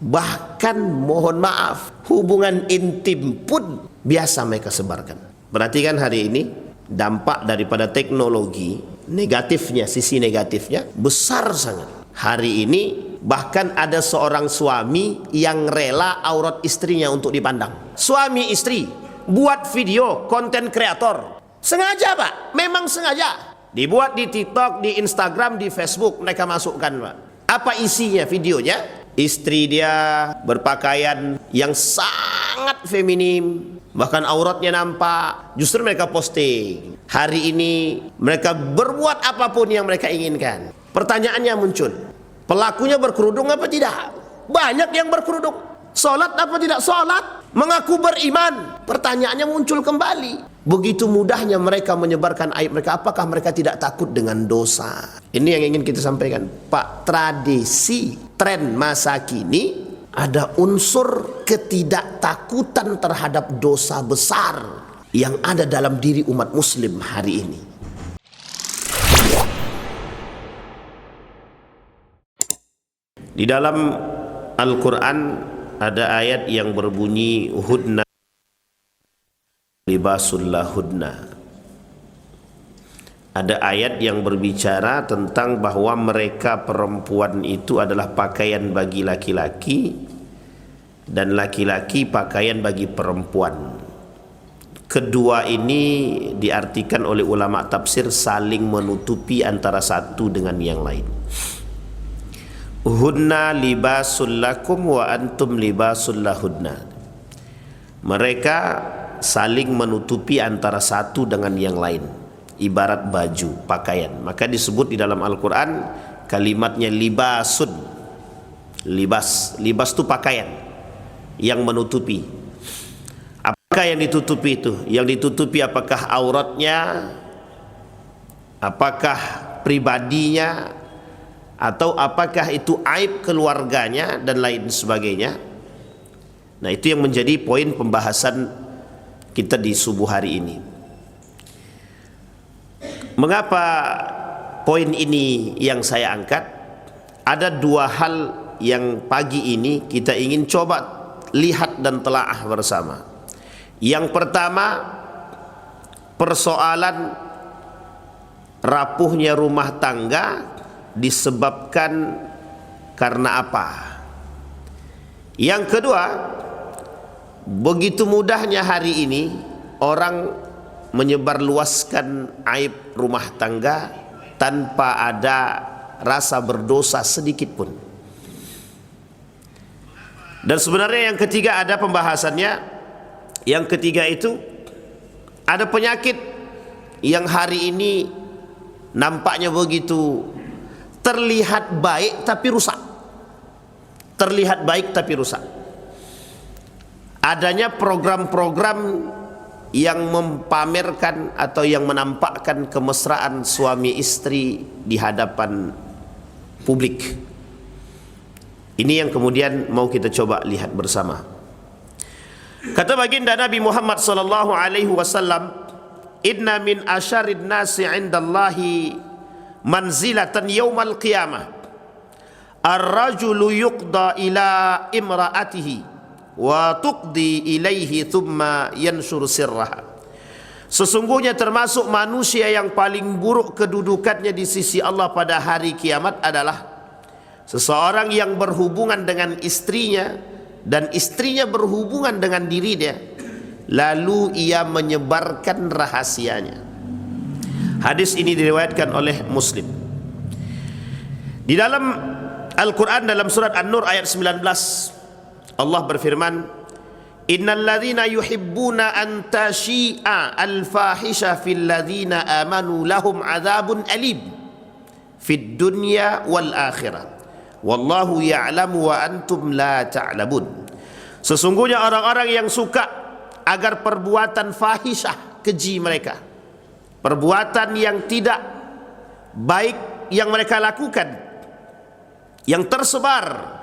Bahkan mohon maaf, hubungan intim pun biasa mereka sebarkan. Perhatikan hari ini dampak daripada teknologi, negatifnya, sisi negatifnya besar sangat. Hari ini bahkan ada seorang suami yang rela aurat istrinya untuk dipandang. Suami istri buat video, konten kreator. Sengaja Pak, memang sengaja. Dibuat di TikTok, di Instagram, di Facebook, mereka masukkan Pak. Apa isinya videonya? Istri dia berpakaian yang sangat feminim, bahkan auratnya nampak. Justru mereka posting. Hari ini mereka berbuat apapun yang mereka inginkan. Pertanyaannya muncul, pelakunya berkerudung apa tidak? Banyak yang berkerudung. Salat apa tidak salat? Mengaku beriman. Pertanyaannya muncul kembali. Begitu mudahnya mereka menyebarkan aib mereka. Apakah mereka tidak takut dengan dosa? Ini yang ingin kita sampaikan Pak. Tradisi, tren masa kini ada unsur ketidaktakutan terhadap dosa besar yang ada dalam diri umat muslim hari ini. Di dalam Al-Quran ada ayat yang berbunyi hudna libasul lahudna. Ada ayat yang berbicara tentang bahwa mereka perempuan itu adalah pakaian bagi laki-laki dan laki-laki pakaian bagi perempuan. Kedua ini diartikan oleh ulama tafsir saling menutupi antara satu dengan yang lain. Hunna libasul lakum wa antum libasul lahudna. Mereka saling menutupi antara satu dengan yang lain, ibarat baju, pakaian. Maka disebut di dalam Al-Quran kalimatnya libasun. Libas itu pakaian yang menutupi. Apakah yang ditutupi itu? Yang ditutupi apakah auratnya, apakah pribadinya, atau apakah itu aib keluarganya dan lain sebagainya. Nah, itu yang menjadi poin pembahasan kita di subuh hari ini. Mengapa poin ini yang saya angkat? Ada dua hal yang pagi ini kita ingin coba lihat dan telaah bersama. Yang pertama, persoalan rapuhnya rumah tangga disebabkan karena apa? Yang kedua, begitu mudahnya hari ini orang menyebarluaskan aib rumah tangga tanpa ada rasa berdosa sedikit pun. Dan sebenarnya yang ketiga ada pembahasannya. Yang ketiga itu ada penyakit yang hari ini nampaknya begitu terlihat baik tapi rusak. Terlihat baik tapi rusak. Adanya program-program yang mempamerkan atau yang menampakkan kemesraan suami istri di hadapan publik. Ini yang kemudian mau kita coba lihat bersama. Kata baginda Nabi Muhammad sallallahu alaihi wasallam, "Inna min asyarid nasi 'indallahi manzilatan yaumal qiyamah ar-rajulu yuqda ila imra'atihi wa tuqdi ilaihi thumma yanshur sirraha." Sesungguhnya termasuk manusia yang paling buruk kedudukannya di sisi Allah pada hari kiamat adalah seseorang yang berhubungan dengan istrinya dan istrinya berhubungan dengan diri dia, lalu ia menyebarkan rahasianya. Hadis ini diriwayatkan oleh Muslim. Di dalam Al-Quran dalam surat An-Nur ayat 19 Allah berfirman, "Innal ladzina yuhibbuna an tashi'a al-fahisha fil ladzina amanu lahum adzabun alim fid dunya wal akhirah wallahu ya'lamu wa antum la ta'lamun." Sesungguhnya orang-orang yang suka agar perbuatan fahisyah, keji mereka, perbuatan yang tidak baik yang mereka lakukan, yang tersebar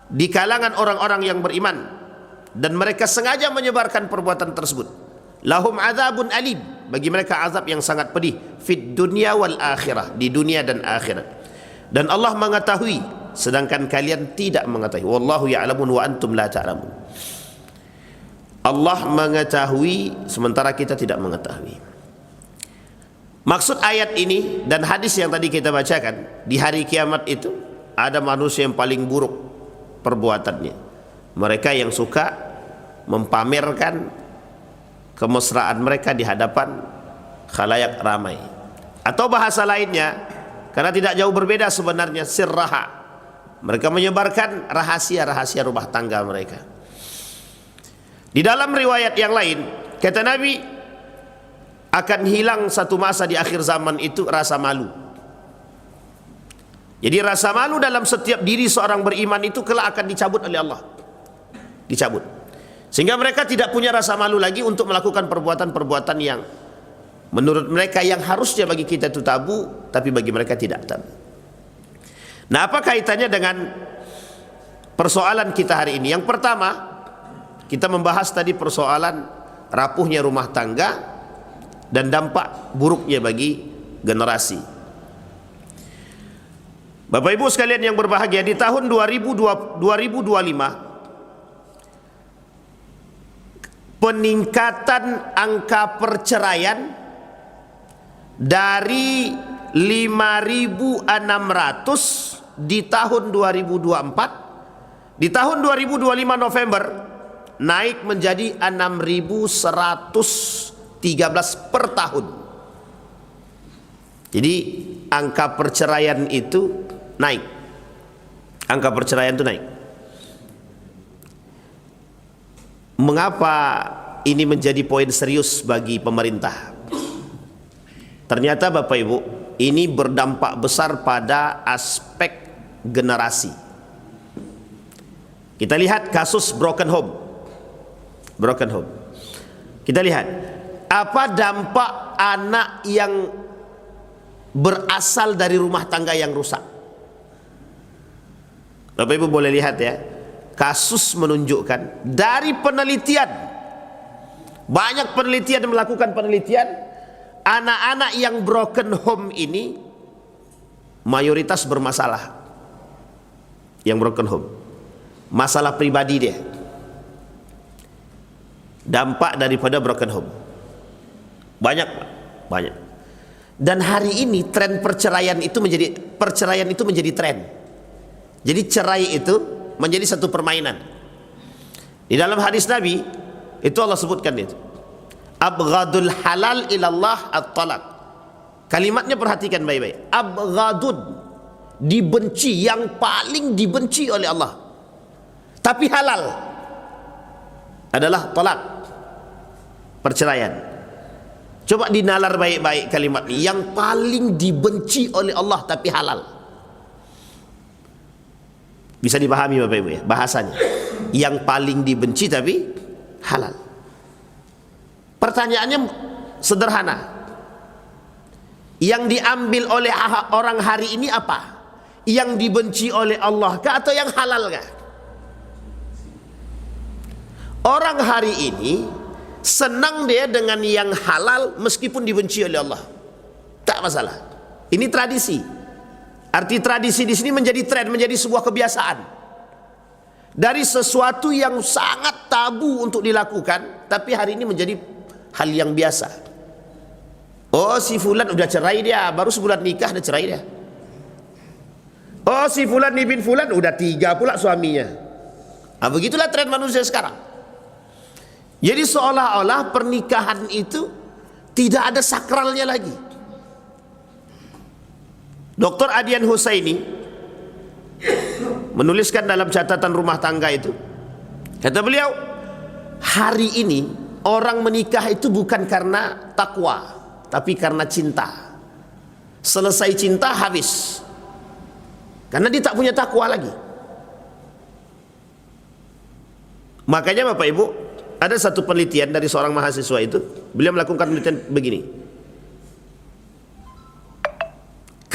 di kalangan orang-orang yang beriman, dan mereka sengaja menyebarkan perbuatan tersebut, lahum adzabun alim, bagi mereka azab yang sangat pedih, fid dunya wal akhirah, di dunia dan akhirat. Dan Allah mengetahui sedangkan kalian tidak mengetahui. Wallahu ya'lamun wa antum la ta'lamun. Allah mengetahui sementara kita tidak mengetahui. Maksud ayat ini dan hadis yang tadi kita bacakan, di hari kiamat itu ada manusia yang paling buruk perbuatannya. Mereka yang suka mempamerkan kemesraan mereka di hadapan khalayak ramai. Atau bahasa lainnya, karena tidak jauh berbeda sebenarnya, sirraha. Mereka menyebarkan rahasia-rahasia rumah tangga mereka. Di dalam riwayat yang lain, kata Nabi, akan hilang satu masa di akhir zaman itu rasa malu. Jadi rasa malu dalam setiap diri seorang beriman itu kelak akan dicabut oleh Allah. Dicabut. Sehingga mereka tidak punya rasa malu lagi untuk melakukan perbuatan-perbuatan yang menurut mereka yang harusnya bagi kita itu tabu, tapi bagi mereka tidak tabu. Nah, apa kaitannya dengan persoalan kita hari ini? Yang pertama, kita membahas tadi persoalan rapuhnya rumah tangga dan dampak buruknya bagi generasi. Bapak Ibu sekalian yang berbahagia, di tahun 2025 peningkatan angka perceraian dari 5.600 di tahun 2024, di tahun 2025 November naik menjadi 6.113 per tahun. Jadi angka perceraian itu naik. Angka perceraian itu naik. Mengapa ini menjadi poin serius bagi pemerintah? Ternyata Bapak Ibu, ini berdampak besar pada aspek generasi. Kita lihat kasus broken home. Broken home. Kita lihat apa dampak anak yang berasal dari rumah tangga yang rusak. Bapak Ibu boleh lihat ya, kasus menunjukkan dari penelitian, banyak penelitian melakukan penelitian, anak-anak yang broken home ini mayoritas bermasalah. Yang broken home, masalah pribadi dia, dampak daripada broken home banyak. Dan hari ini tren perceraian itu menjadi tren. Jadi cerai itu menjadi satu permainan. Di dalam hadis Nabi itu Allah sebutkan itu, abghadul halal ilallah at-talaq. Kalimatnya perhatikan baik-baik. Abghadud, dibenci, yang paling dibenci oleh Allah, tapi halal adalah talak, perceraian. Coba dinalar baik-baik kalimat ini, yang paling dibenci oleh Allah tapi halal. Bisa dipahami Bapak Ibu ya bahasanya, yang paling dibenci tapi halal. Pertanyaannya sederhana, yang diambil oleh orang hari ini apa? Yang dibenci oleh Allah kah atau yang halal kah? Orang hari ini senang dia dengan yang halal meskipun dibenci oleh Allah, tak masalah. Ini tradisi. Arti tradisi di sini menjadi tren, menjadi sebuah kebiasaan. Dari sesuatu yang sangat tabu untuk dilakukan, tapi hari ini menjadi hal yang biasa. Oh, si fulan udah cerai dia, baru sebulan nikah udah cerai dia. Oh, si fulan bin fulan udah 3 pula suaminya. Nah, begitulah tren manusia sekarang. Jadi seolah-olah pernikahan itu tidak ada sakralnya lagi. Dr. Adian Husaini menuliskan dalam catatan rumah tangga itu, kata beliau, hari ini orang menikah itu bukan karena takwa, tapi karena cinta. Selesai cinta habis, karena dia tak punya takwa lagi. Makanya Bapak Ibu, ada satu penelitian dari seorang mahasiswa itu, beliau melakukan penelitian begini.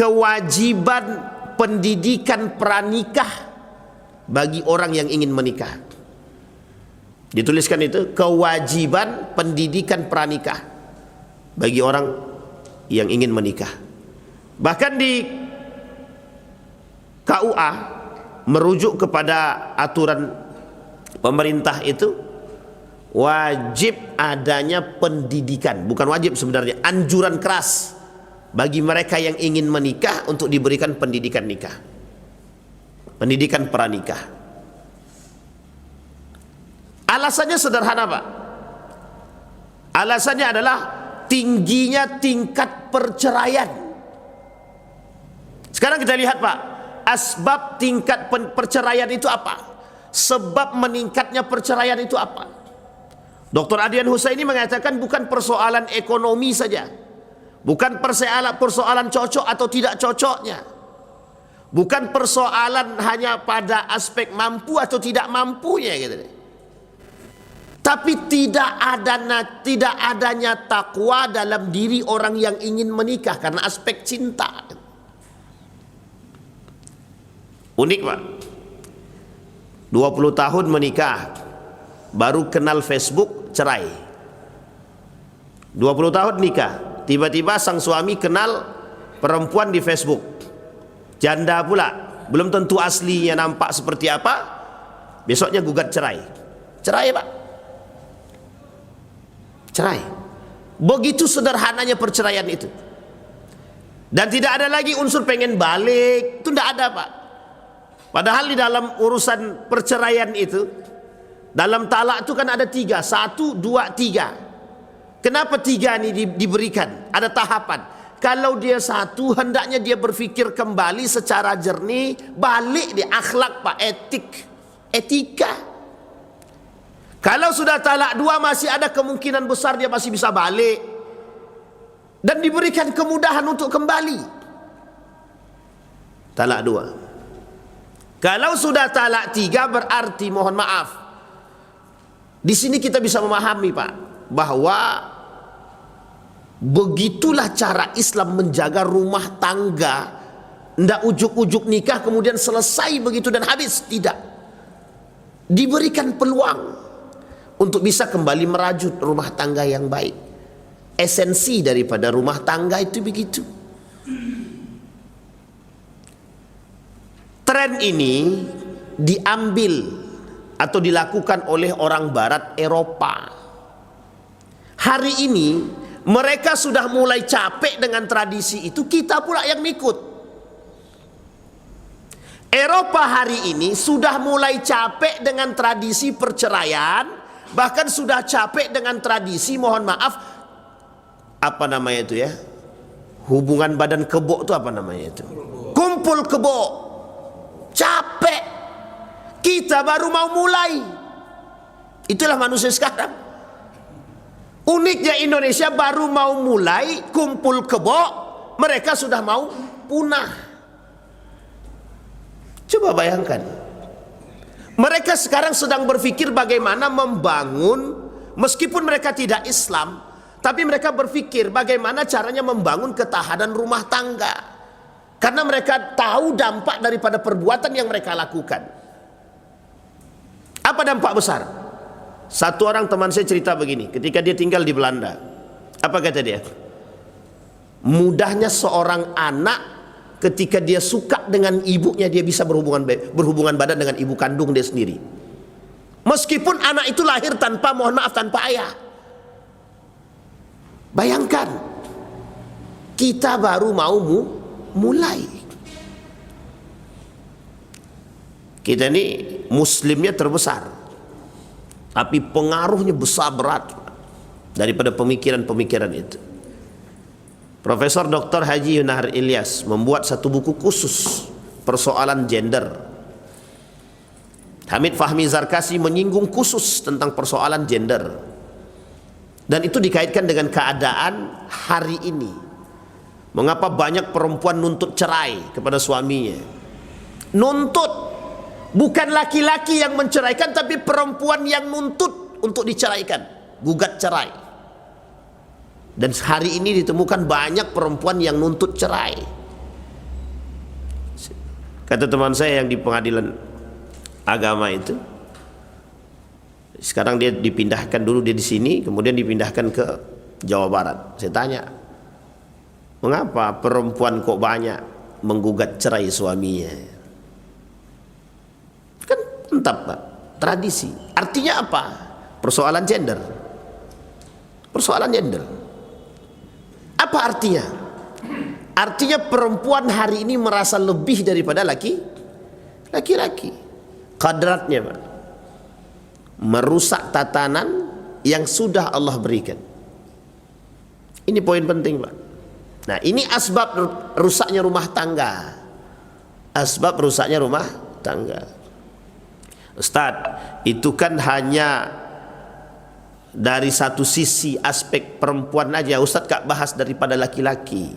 Kewajiban pendidikan pranikah bagi orang yang ingin menikah. Dituliskan itu, kewajiban pendidikan pranikah bagi orang yang ingin menikah. Bahkan di KUA, merujuk kepada aturan pemerintah itu wajib adanya pendidikan, bukan wajib sebenarnya, anjuran keras bagi mereka yang ingin menikah untuk diberikan pendidikan nikah, pendidikan pranikah. Alasannya sederhana Pak, alasannya adalah tingginya tingkat perceraian. Sekarang kita lihat Pak, asbab tingkat perceraian itu apa? Sebab meningkatnya perceraian itu apa? Dr. Adian Husaini mengatakan bukan persoalan ekonomi saja, bukan persoalan cocok atau tidak cocoknya, bukan persoalan hanya pada aspek mampu atau tidak mampunya gitu. Tapi tidak adanya takwa dalam diri orang yang ingin menikah karena aspek cinta. Unik Pak, 20 tahun menikah, baru kenal Facebook, cerai. 20 tahun nikah, tiba-tiba sang suami kenal perempuan di Facebook, janda pula, belum tentu aslinya nampak seperti apa, besoknya gugat cerai. Cerai Pak, cerai. Begitu sederhananya perceraian itu. Dan tidak ada lagi unsur pengen balik, itu tidak ada Pak. Padahal di dalam urusan perceraian itu, dalam talak itu kan ada 3, 1, 2, 3. Kenapa 3 ini diberikan? Ada tahapan. Kalau dia 1, hendaknya dia berfikir kembali secara jernih, balik di akhlak Pak, etika. Kalau sudah talak 2 masih ada kemungkinan besar dia masih bisa balik dan diberikan kemudahan untuk kembali. Talak 2. Kalau sudah talak 3 berarti mohon maaf, di sini kita bisa memahami Pak, bahwa begitulah cara Islam menjaga rumah tangga. Tidak ujuk-ujuk nikah kemudian selesai begitu dan habis, tidak. Diberikan peluang untuk bisa kembali merajut rumah tangga yang baik. Esensi daripada rumah tangga itu begitu. Tren ini diambil atau dilakukan oleh orang barat Eropa. Hari ini mereka sudah mulai capek dengan tradisi itu, kita pula yang ikut. Eropa hari ini sudah mulai capek dengan tradisi perceraian, bahkan sudah capek dengan tradisi, mohon maaf, apa namanya itu ya, hubungan badan kebo itu apa namanya itu, kumpul kebo. Capek. Kita baru mau mulai. Itulah manusia sekarang. Uniknya Indonesia baru mau mulai kumpul kebo, mereka sudah mau punah. Coba bayangkan. Mereka sekarang sedang berpikir bagaimana membangun, meskipun mereka tidak Islam, tapi mereka berpikir bagaimana caranya membangun ketahanan rumah tangga. Karena mereka tahu dampak daripada perbuatan yang mereka lakukan. Apa dampak besar? Satu orang teman saya cerita begini, ketika dia tinggal di Belanda. Apa kata dia? Mudahnya seorang anak ketika dia suka dengan ibunya, dia bisa berhubungan badan dengan ibu kandung dia sendiri. Meskipun anak itu lahir tanpa, mohon maaf, tanpa ayah. Bayangkan, kita baru mau mulai. Kita ini muslimnya terbesar, tapi pengaruhnya besar berat daripada pemikiran-pemikiran itu. Profesor Dr. Haji Yunahar Ilyas membuat satu buku khusus persoalan gender. Hamid Fahmi Zarkasi menyinggung khusus tentang persoalan gender, dan itu dikaitkan dengan keadaan hari ini. Mengapa banyak perempuan nuntut cerai kepada suaminya? Nuntut, bukan laki-laki yang menceraikan, tapi perempuan yang nuntut untuk diceraikan, gugat cerai. Dan hari ini ditemukan banyak perempuan yang nuntut cerai. Kata teman saya yang di pengadilan agama itu, sekarang dia dipindahkan, dulu dia di sini, kemudian dipindahkan ke Jawa Barat. Saya tanya, mengapa perempuan kok banyak menggugat cerai suaminya? Entah Pak, tradisi. Artinya apa? Persoalan gender. Persoalan gender. Apa artinya? Artinya perempuan hari ini merasa lebih daripada laki-laki. Kadratnya Pak, merusak tatanan yang sudah Allah berikan. Ini poin penting Pak. Nah, ini asbab rusaknya rumah tangga. Asbab rusaknya rumah tangga. Ustaz, itu kan hanya dari satu sisi aspek perempuan aja. Ustaz gak bahas daripada laki-laki.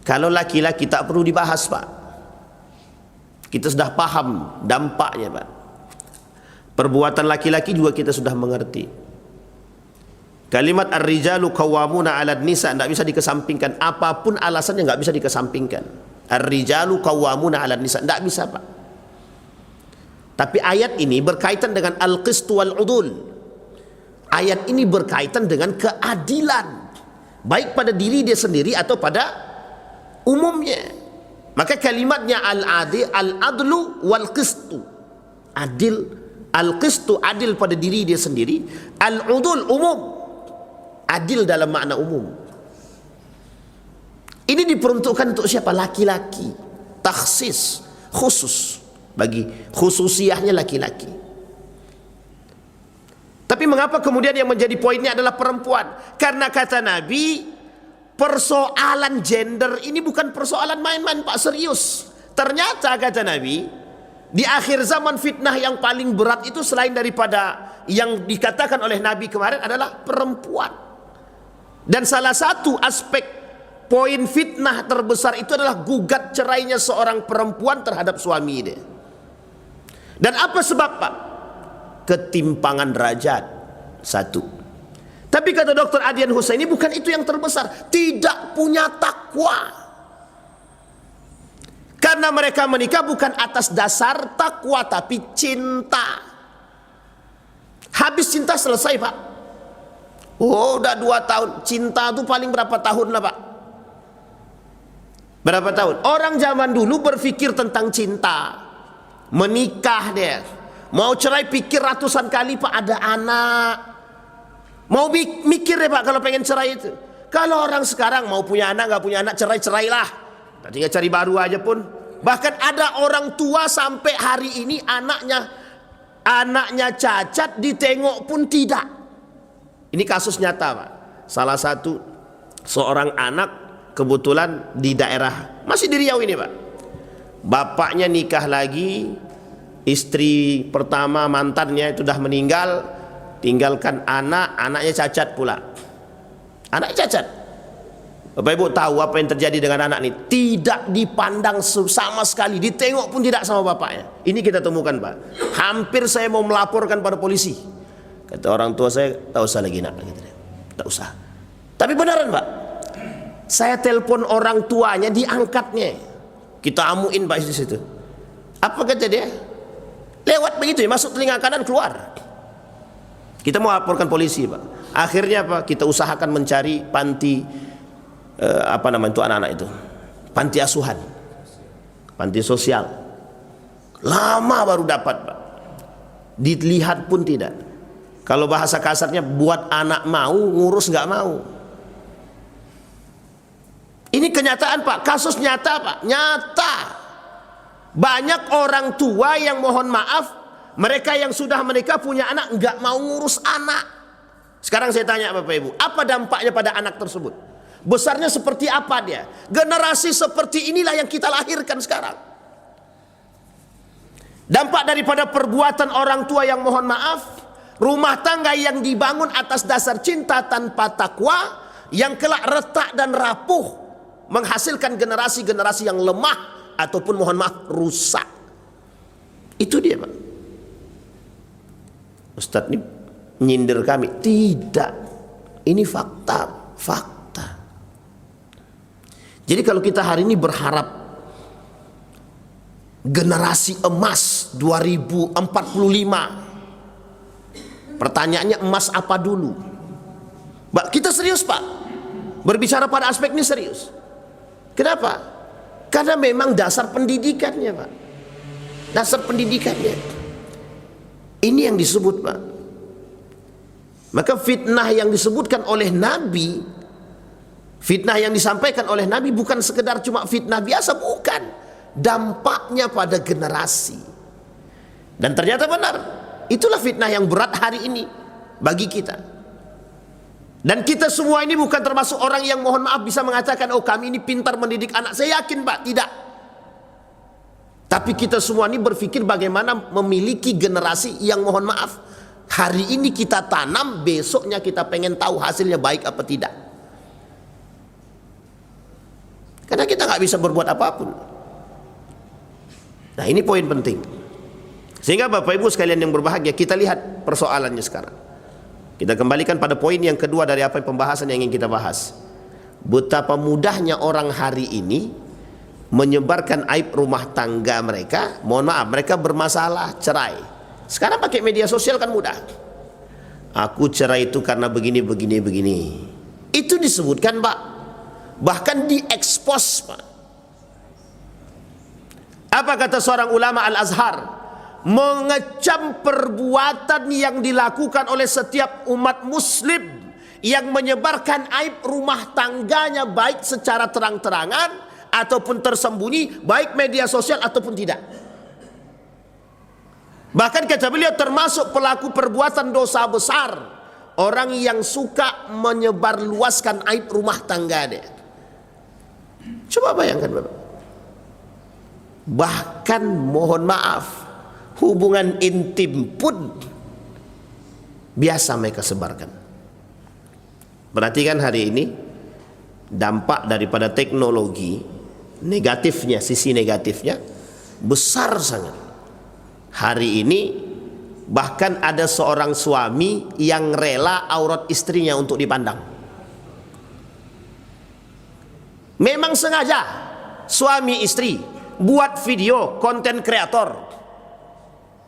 Kalau laki-laki tak perlu dibahas Pak. Kita sudah paham dampaknya Pak. Perbuatan laki-laki juga kita sudah mengerti. Kalimat ar-rijalu qawwamuna 'alan nisa tidak bisa dikesampingkan. Apapun alasannya nggak bisa dikesampingkan. Ar-rijalu qawwamuna 'alan nisa tidak bisa Pak. Tapi ayat ini berkaitan dengan al-qist wal 'udul. Ayat ini berkaitan dengan keadilan, baik pada diri dia sendiri atau pada umumnya. Maka kalimatnya al-adil, al-adlu wal qistu. Adil, al-qistu adil pada diri dia sendiri, al-udul umum, adil dalam makna umum. Ini diperuntukkan untuk siapa? Laki-laki. Takhsis, khusus, bagi khususiahnya laki-laki. Tapi mengapa kemudian yang menjadi poinnya adalah perempuan? Karena kata Nabi, persoalan gender ini bukan persoalan main-main Pak, serius. Ternyata kata Nabi, di akhir zaman fitnah yang paling berat itu selain daripada yang dikatakan oleh Nabi kemarin adalah perempuan. Dan salah satu aspek poin fitnah terbesar itu adalah gugat cerainya seorang perempuan terhadap suami dia. Dan apa sebab Pak? Ketimpangan derajat. Satu. Tapi kata Dr. Adian Husaini, bukan itu yang terbesar. Tidak punya takwa. Karena mereka menikah bukan atas dasar takwa, tapi cinta. Habis cinta selesai Pak. Oh, udah 2 tahun. Cinta itu paling berapa tahun lah Pak? Berapa tahun? Orang zaman dulu berpikir tentang cinta, menikah dia, mau cerai pikir ratusan kali Pak, ada anak, mau mikir ya Pak kalau pengen cerai itu. Kalau orang sekarang mau punya anak nggak punya anak, cerai-cerailah, tinggal cari baru aja pun. Bahkan ada orang tua sampai hari ini anaknya cacat, ditengok pun tidak. Ini kasus nyata Pak. Salah satu seorang anak kebetulan di daerah, masih di Riau ini Pak. Bapaknya nikah lagi, istri pertama mantannya itu sudah meninggal, tinggalkan anaknya cacat pula. Anaknya cacat. Bapak Ibu tahu apa yang terjadi dengan anak ini? Tidak dipandang sama sekali, ditengok pun tidak sama bapaknya. Ini kita temukan Pak. Hampir saya mau melaporkan pada polisi. Kata orang tua saya, tak usah lagi nak, tak usah. Tapi benaran Pak. Saya telepon orang tuanya, diangkatnya. Kita amuin Pak di situ. Apa kata dia? Lewat begitu ya, masuk telinga kanan keluar. Kita mau laporkan polisi Pak. Akhirnya Pak, kita usahakan mencari panti apa namanya itu anak-anak itu, panti asuhan, panti sosial. Lama baru dapat Pak. Dilihat pun tidak. Kalau bahasa kasarnya, buat anak mau, ngurus nggak mau. Ini kenyataan Pak, kasus nyata Pak, nyata. Banyak orang tua yang mohon maaf, mereka yang sudah menikah punya anak nggak mau ngurus anak. Sekarang saya tanya Bapak Ibu, apa dampaknya pada anak tersebut? Besarnya seperti apa dia? Generasi seperti inilah yang kita lahirkan sekarang. Dampak daripada perbuatan orang tua yang mohon maaf, rumah tangga yang dibangun atas dasar cinta tanpa takwa, yang kelak retak dan rapuh, menghasilkan generasi-generasi yang lemah ataupun mohon maaf rusak. Itu dia Pak. Ustadz ini nyindir kami. Tidak. Ini fakta. Fakta. Jadi kalau kita hari ini berharap generasi emas 2045, pertanyaannya emas apa dulu? Pak, kita serius Pak. Berbicara pada aspek ini serius. Kenapa? Karena memang dasar pendidikannya Pak. dasar pendidikannya. Ini yang disebut, Pak. Maka fitnah yang disebutkan oleh Nabi, fitnah yang disampaikan oleh Nabi bukan sekedar cuma fitnah biasa, bukan. Dampaknya pada generasi. Dan ternyata benar. Itulah fitnah yang berat hari ini bagi kita. Dan kita semua ini bukan termasuk orang yang mohon maaf bisa mengatakan, oh kami ini pintar mendidik anak. Saya yakin, Pak, tidak. Tapi kita semua ini berpikir bagaimana memiliki generasi yang mohon maaf, hari ini kita tanam, besoknya kita pengen tahu hasilnya baik apa tidak. Karena kita nggak bisa berbuat apapun. Nah, ini poin penting. Sehingga Bapak Ibu sekalian yang berbahagia, kita lihat persoalannya sekarang. Kita kembalikan pada poin yang kedua dari apa pembahasan yang ingin kita bahas. Betapa mudahnya orang hari ini menyebarkan aib rumah tangga mereka. Mohon maaf, mereka bermasalah, cerai. Sekarang pakai media sosial kan mudah. Aku cerai itu karena begini, begini, begini. Itu disebutkan, Pak. Bahkan diekspos, Pak. Apa kata seorang ulama Al-Azhar? Mengecam perbuatan yang dilakukan oleh setiap umat muslim yang menyebarkan aib rumah tangganya, baik secara terang-terangan ataupun tersembunyi, baik media sosial ataupun tidak. Bahkan kata beliau termasuk pelaku perbuatan dosa besar orang yang suka menyebarluaskan aib rumah tangganya. Coba bayangkan, Bapak. Bahkan mohon maaf, hubungan intim pun biasa mereka sebarkan. Berarti kan hari ini dampak daripada teknologi negatifnya, sisi negatifnya besar sangat. Hari ini bahkan ada seorang suami yang rela aurat istrinya untuk dipandang. Memang sengaja suami istri buat video konten kreator.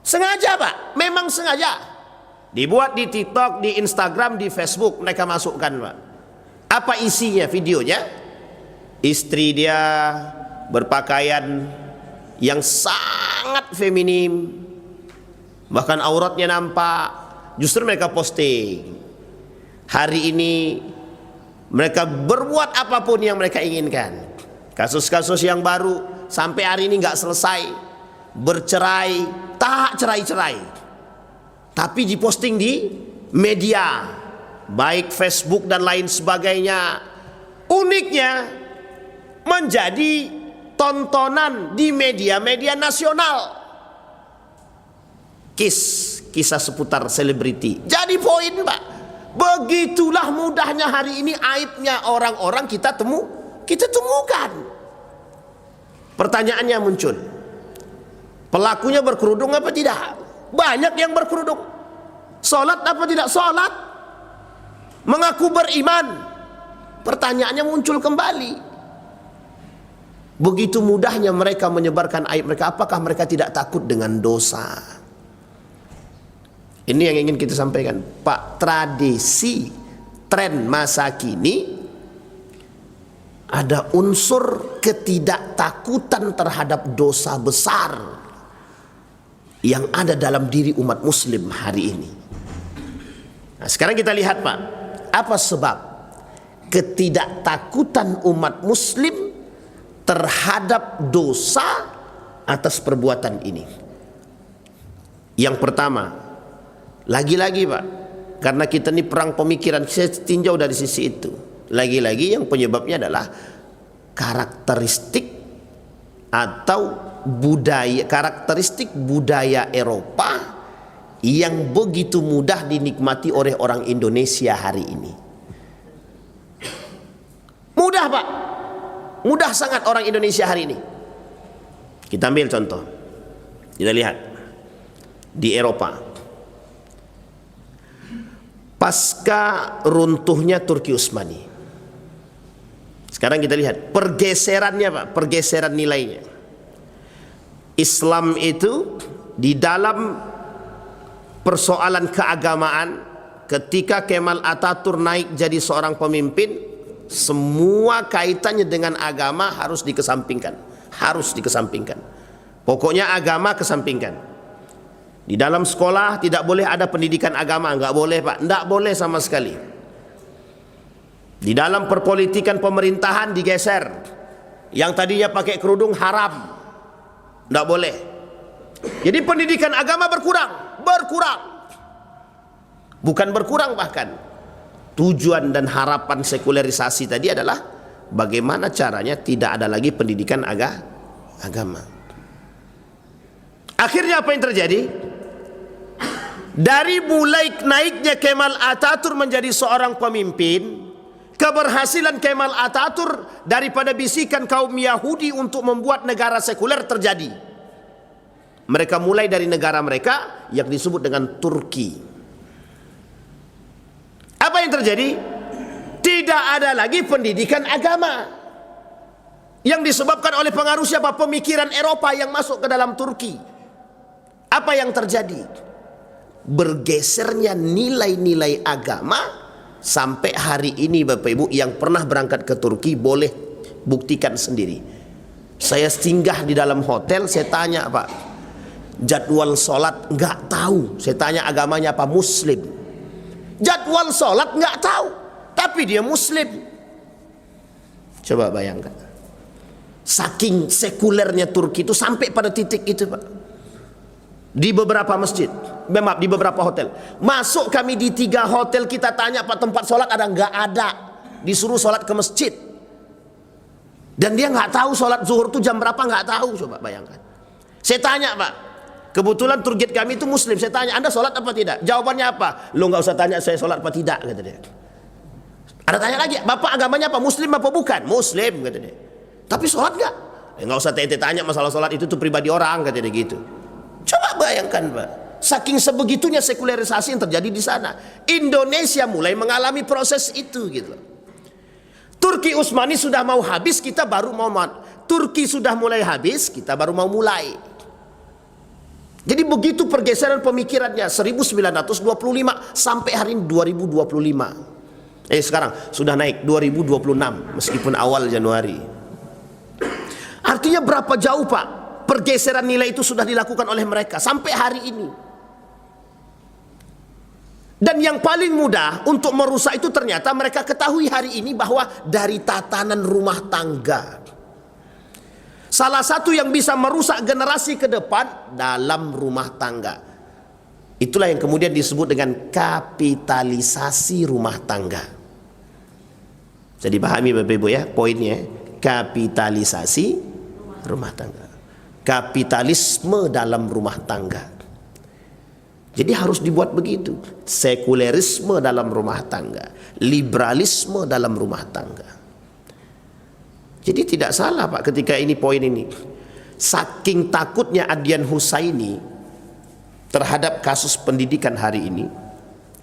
Sengaja, Pak, memang sengaja. Dibuat di TikTok, di Instagram, di Facebook, mereka masukkan, Pak. Apa isinya videonya? Istri dia berpakaian yang sangat feminim, bahkan auratnya nampak. Justru mereka posting. Hari ini mereka berbuat apapun yang mereka inginkan. Kasus-kasus yang baru sampai hari ini nggak selesai, bercerai, tak cerai-cerai, tapi diposting di media, baik Facebook dan lain sebagainya. Uniknya menjadi tontonan di media-media nasional. Kisah seputar selebriti jadi poin, Pak. Begitulah mudahnya hari ini aibnya orang-orang kita temukan. Pertanyaannya muncul, pelakunya berkerudung apa tidak? Banyak yang berkerudung. Sholat apa tidak sholat? Mengaku beriman. Pertanyaannya muncul kembali. Begitu mudahnya mereka menyebarkan aib mereka. Apakah mereka tidak takut dengan dosa? Ini yang ingin kita sampaikan, Pak. Tradisi, tren masa kini ada unsur ketidaktakutan terhadap dosa besar yang ada dalam diri umat muslim hari ini. Nah, sekarang kita lihat, Pak, apa sebab ketidaktakutan umat muslim terhadap dosa atas perbuatan ini. Yang pertama, lagi-lagi, Pak, karena kita ini perang pemikiran, saya tinjau dari sisi itu. Lagi-lagi yang penyebabnya adalah karakteristik atau karakteristik budaya Eropa yang begitu mudah dinikmati oleh orang Indonesia hari ini. Mudah, Pak, mudah sangat orang Indonesia hari ini. Kita ambil contoh, kita lihat di Eropa pasca runtuhnya Turki Utsmani. Sekarang kita lihat pergeserannya, Pak, pergeseran nilainya. Islam itu di dalam persoalan keagamaan, ketika Kemal Atatürk naik jadi seorang pemimpin, semua kaitannya dengan agama harus dikesampingkan, harus dikesampingkan. Pokoknya agama kesampingkan. Di dalam sekolah tidak boleh ada pendidikan agama, enggak boleh Pak, enggak boleh sama sekali. Di dalam perpolitikan pemerintahan digeser. Yang tadinya pakai kerudung haram, enggak boleh. Jadi pendidikan agama berkurang. Bukan berkurang bahkan. Tujuan dan harapan sekulerisasi tadi adalah bagaimana caranya tidak ada lagi pendidikan agama. Akhirnya apa yang terjadi? Dari mulai naiknya Kemal Atatürk menjadi seorang pemimpin, keberhasilan Kemal Atatürk daripada bisikan kaum Yahudi untuk membuat negara sekuler terjadi. Mereka mulai dari negara mereka yang disebut dengan Turki. Apa yang terjadi? Tidak ada lagi pendidikan agama, yang disebabkan oleh pengaruh siapa? Pemikiran Eropa yang masuk ke dalam Turki. Apa yang terjadi? Bergesernya nilai-nilai agama. Sampai hari ini Bapak Ibu yang pernah berangkat ke Turki boleh buktikan sendiri. Saya singgah di dalam hotel, saya tanya Pak, jadwal sholat nggak tahu. Saya tanya agamanya apa? Muslim. Jadwal sholat nggak tahu, tapi dia Muslim. Coba bayangkan, saking sekulernya Turki itu sampai pada titik itu Pak. Di beberapa masjid, di beberapa hotel. Masuk kami di 3 hotel, kita tanya Pak tempat sholat ada? Nggak ada. Disuruh sholat ke masjid. Dan dia nggak tahu sholat zuhur itu jam berapa, nggak tahu. Coba bayangkan. Saya tanya Pak, kebetulan tour guide kami itu Muslim. Saya tanya, Anda sholat apa tidak? Jawabannya apa? Lo nggak usah tanya saya sholat apa tidak, kata dia. Ada tanya lagi, Bapak agamanya apa? Muslim apa bukan? Muslim, kata dia. Tapi sholat nggak? Nggak usah tanya masalah sholat, itu tuh pribadi orang, kata dia gitu. Coba bayangkan Pak, saking sebegitunya sekularisasi yang terjadi di sana. Indonesia mulai mengalami proses itu gitu. Turki Utsmani sudah mau habis, kita baru mau. Turki sudah mulai habis, kita baru mau mulai. Jadi begitu pergeseran pemikirannya 1925 sampai hari ini 2025. Sekarang sudah naik 2026 meskipun awal Januari. Artinya berapa jauh Pak pergeseran nilai itu sudah dilakukan oleh mereka sampai hari ini. Dan yang paling mudah untuk merusak itu ternyata mereka ketahui hari ini bahwa dari tatanan rumah tangga. Salah satu yang bisa merusak generasi ke depan dalam rumah tangga. Itulah yang kemudian disebut dengan kapitalisasi rumah tangga. Jadi pahami Bapak Ibu ya poinnya, kapitalisasi rumah tangga. Kapitalisme dalam rumah tangga. Jadi harus dibuat begitu. Sekulerisme dalam rumah tangga, liberalisme dalam rumah tangga. Jadi tidak salah Pak ketika ini poin ini. Saking takutnya Adian Husaini terhadap kasus pendidikan hari ini,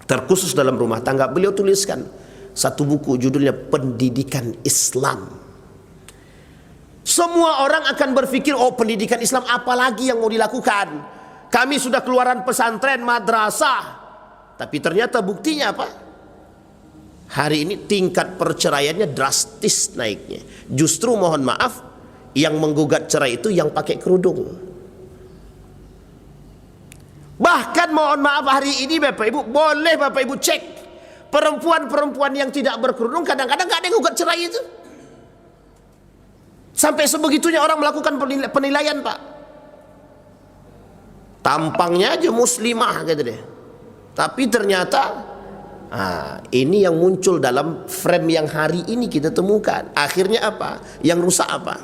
terkhusus dalam rumah tangga, beliau tuliskan satu buku judulnya Pendidikan Islam. Semua orang akan berpikir, oh pendidikan Islam apalagi yang mau dilakukan? Kami sudah keluaran pesantren, madrasah. Tapi ternyata buktinya apa? Hari ini tingkat perceraiannya drastis naiknya. Justru mohon maaf, yang menggugat cerai itu yang pakai kerudung. Bahkan mohon maaf hari ini Bapak Ibu, boleh Bapak Ibu cek perempuan-perempuan yang tidak berkerudung kadang-kadang gak ada yang gugat cerai itu. Sampai sebegitunya orang melakukan penilaian Pak. Tampangnya aja muslimah gitu deh. Tapi ternyata ini yang muncul dalam frame yang hari ini kita temukan. Akhirnya apa? Yang rusak apa?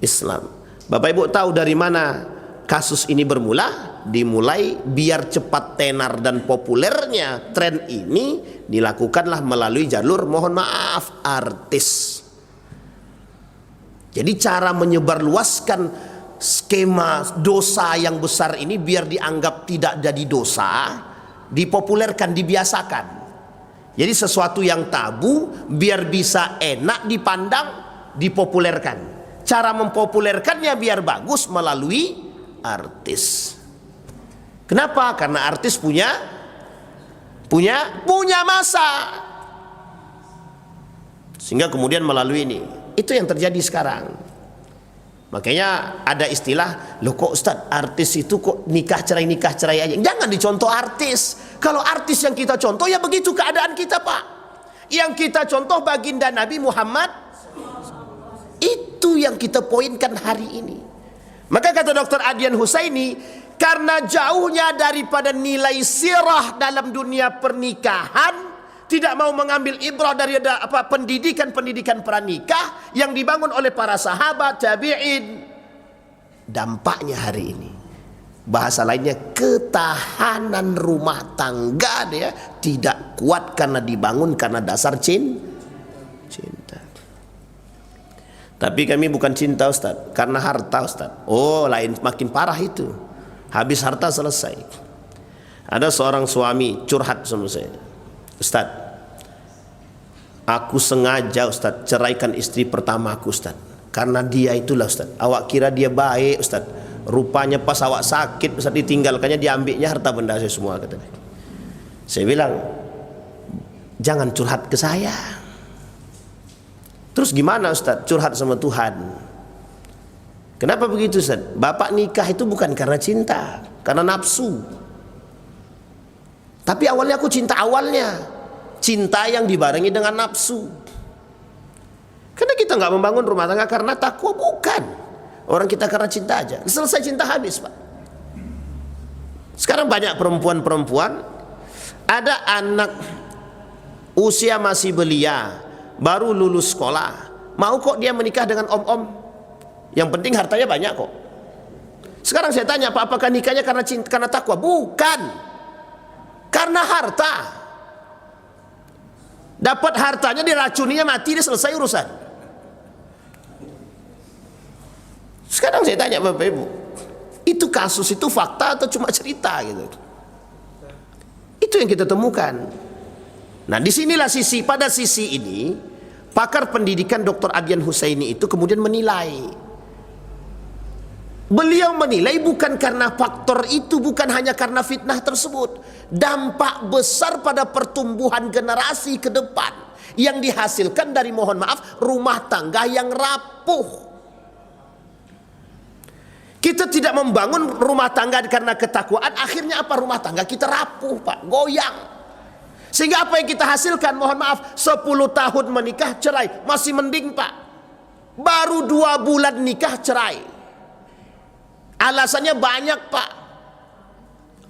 Islam. Bapak Ibu tahu dari mana kasus ini bermula? Dimulai biar cepat tenar dan populernya tren ini dilakukanlah melalui jalur mohon maaf artis. Jadi cara menyebarluaskan skema dosa yang besar ini biar dianggap tidak jadi dosa, dipopulerkan, dibiasakan. Jadi sesuatu yang tabu biar bisa enak dipandang, dipopulerkan. Cara mempopulerkannya biar bagus melalui artis. Kenapa? Karena artis punya masa. Sehingga kemudian melalui ini. Itu yang terjadi sekarang. Makanya ada istilah, loh kok Ustaz artis itu kok nikah cerai aja. Jangan dicontoh artis. Kalau artis yang kita contoh ya begitu keadaan kita Pak. Yang kita contoh baginda Nabi Muhammad, itu yang kita poinkan hari ini. Maka kata Dr. Adyan Husaini, karena jauhnya daripada nilai sirah dalam dunia pernikahan, tidak mau mengambil ibrah dari pendidikan pranikah yang dibangun oleh para sahabat tabi'in. Dampaknya hari ini, bahasa lainnya, ketahanan rumah tangga dia tidak kuat karena dibangun karena dasar cinta. Tapi kami bukan cinta Ustaz, karena harta Ustaz. Oh lain, makin parah itu. Habis harta selesai. Ada seorang suami curhat sama saya, Ustaz, aku sengaja Ustaz ceraikan istri pertama aku Ustaz, karena dia itulah Ustaz. Awak kira dia baik Ustaz, rupanya pas awak sakit Ustaz ditinggalkannya, diambilnya harta benda saya semua, katanya. Saya bilang, jangan curhat ke saya. Terus gimana Ustaz? Curhat sama Tuhan. Kenapa begitu Ustaz? Bapak nikah itu bukan karena cinta, karena nafsu. Tapi awalnya aku cinta, cinta yang dibarengi dengan nafsu. Karena kita nggak membangun rumah tangga karena takwa, bukan. Orang kita karena cinta aja, selesai cinta habis Pak. Sekarang banyak perempuan-perempuan, ada anak usia masih belia, baru lulus sekolah, mau kok dia menikah dengan om-om. Yang penting hartanya banyak kok. Sekarang saya tanya Pak, apakah nikahnya karena cinta, karena takwa? Bukan, karena harta. Dapat hartanya, diracuninya, mati, dia selesai urusan. Sekarang saya tanya Bapak Ibu, itu kasus, itu fakta atau cuma cerita gitu? Itu yang kita temukan. Nah disinilah pada sisi ini pakar pendidikan Dr. Adyan Husaini itu kemudian menilai. Beliau menilai bukan karena faktor itu, bukan hanya karena fitnah tersebut. Dampak besar pada pertumbuhan generasi ke depan yang dihasilkan dari, mohon maaf, rumah tangga yang rapuh. Kita tidak membangun rumah tangga karena ketakwaan, akhirnya apa? Rumah tangga kita rapuh Pak, goyang. Sehingga apa yang kita hasilkan, mohon maaf, 10 tahun menikah cerai, masih mending Pak. Baru 2 bulan nikah cerai. Alasannya banyak Pak.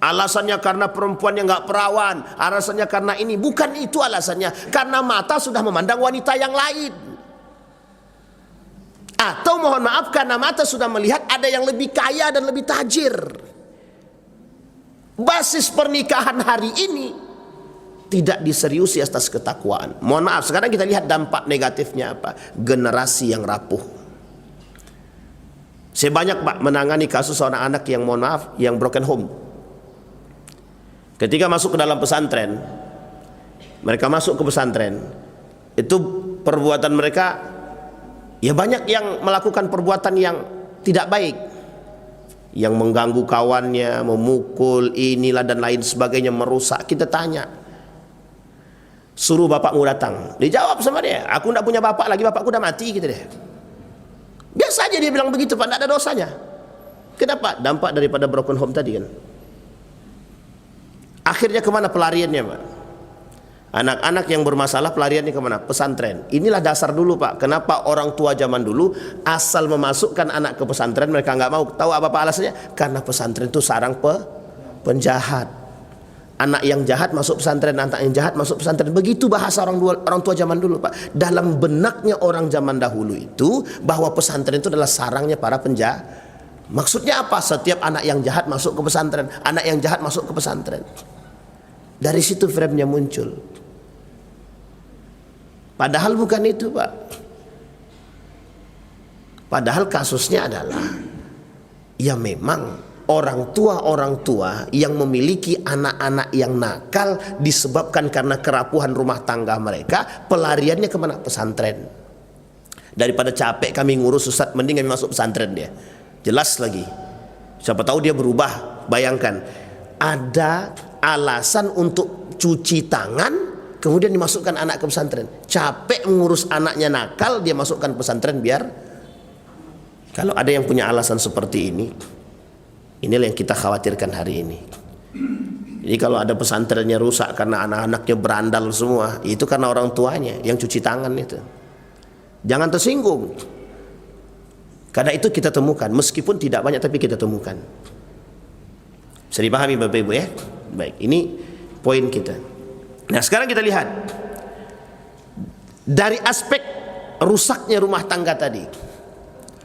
Alasannya karena perempuan yang nggak perawan, alasannya karena ini. Bukan itu alasannya, karena mata sudah memandang wanita yang lain. Atau mohon maaf, karena mata sudah melihat ada yang lebih kaya dan lebih tajir. Basis pernikahan hari ini tidak diseriusi atas ketakwaan. Mohon maaf, sekarang kita lihat dampak negatifnya apa? Generasi yang rapuh. Saya banyak Pak menangani kasus seorang anak yang, mohon maaf, yang broken home. Ketika masuk ke dalam pesantren, mereka masuk ke pesantren, itu perbuatan mereka, ya banyak yang melakukan perbuatan yang tidak baik, yang mengganggu kawannya, memukul, inilah dan lain sebagainya, merusak. Kita tanya, suruh bapakmu datang. Dijawab sama dia, aku tidak punya bapak lagi, bapakku udah mati, gitu deh. Biasa aja dia bilang begitu Pak, tidak ada dosanya. Kenapa? Dampak daripada broken home tadi kan. Akhirnya kemana pelariannya Pak? Anak-anak yang bermasalah pelariannya kemana? Pesantren. Inilah dasar dulu Pak, kenapa orang tua zaman dulu asal memasukkan anak ke pesantren mereka nggak mau. Tahu apa alasannya? Karena pesantren itu sarang penjahat. Anak yang jahat masuk pesantren, anak yang jahat masuk pesantren. Begitu bahasa orang tua zaman dulu Pak. Dalam benaknya orang zaman dahulu itu, bahwa pesantren itu adalah sarangnya para penjahat. Maksudnya apa? Setiap anak yang jahat masuk ke pesantren, anak yang jahat masuk ke pesantren. Dari situ frame-nya muncul. Padahal bukan itu Pak. Padahal kasusnya adalah, ya memang orang tua yang memiliki anak-anak yang nakal disebabkan karena kerapuhan rumah tangga mereka, pelariannya kemana? Pesantren. Daripada capek kami ngurus Ustaz, mending kami masuk pesantren dia. Jelas lagi, siapa tahu dia berubah. Bayangkan, ada alasan untuk cuci tangan, kemudian dimasukkan anak ke pesantren. Capek mengurus anaknya nakal, dia masukkan pesantren biar Kalau ada yang punya alasan seperti ini, inilah yang kita khawatirkan hari ini. Jadi kalau ada pesantrennya rusak karena anak-anaknya berandal semua, itu karena orang tuanya yang cuci tangan itu. Jangan tersinggung. Karena itu kita temukan, meskipun tidak banyak tapi kita temukan. Bisa dipahami Bapak Ibu ya? Baik, ini poin kita. Nah, sekarang kita lihat dari aspek rusaknya rumah tangga tadi.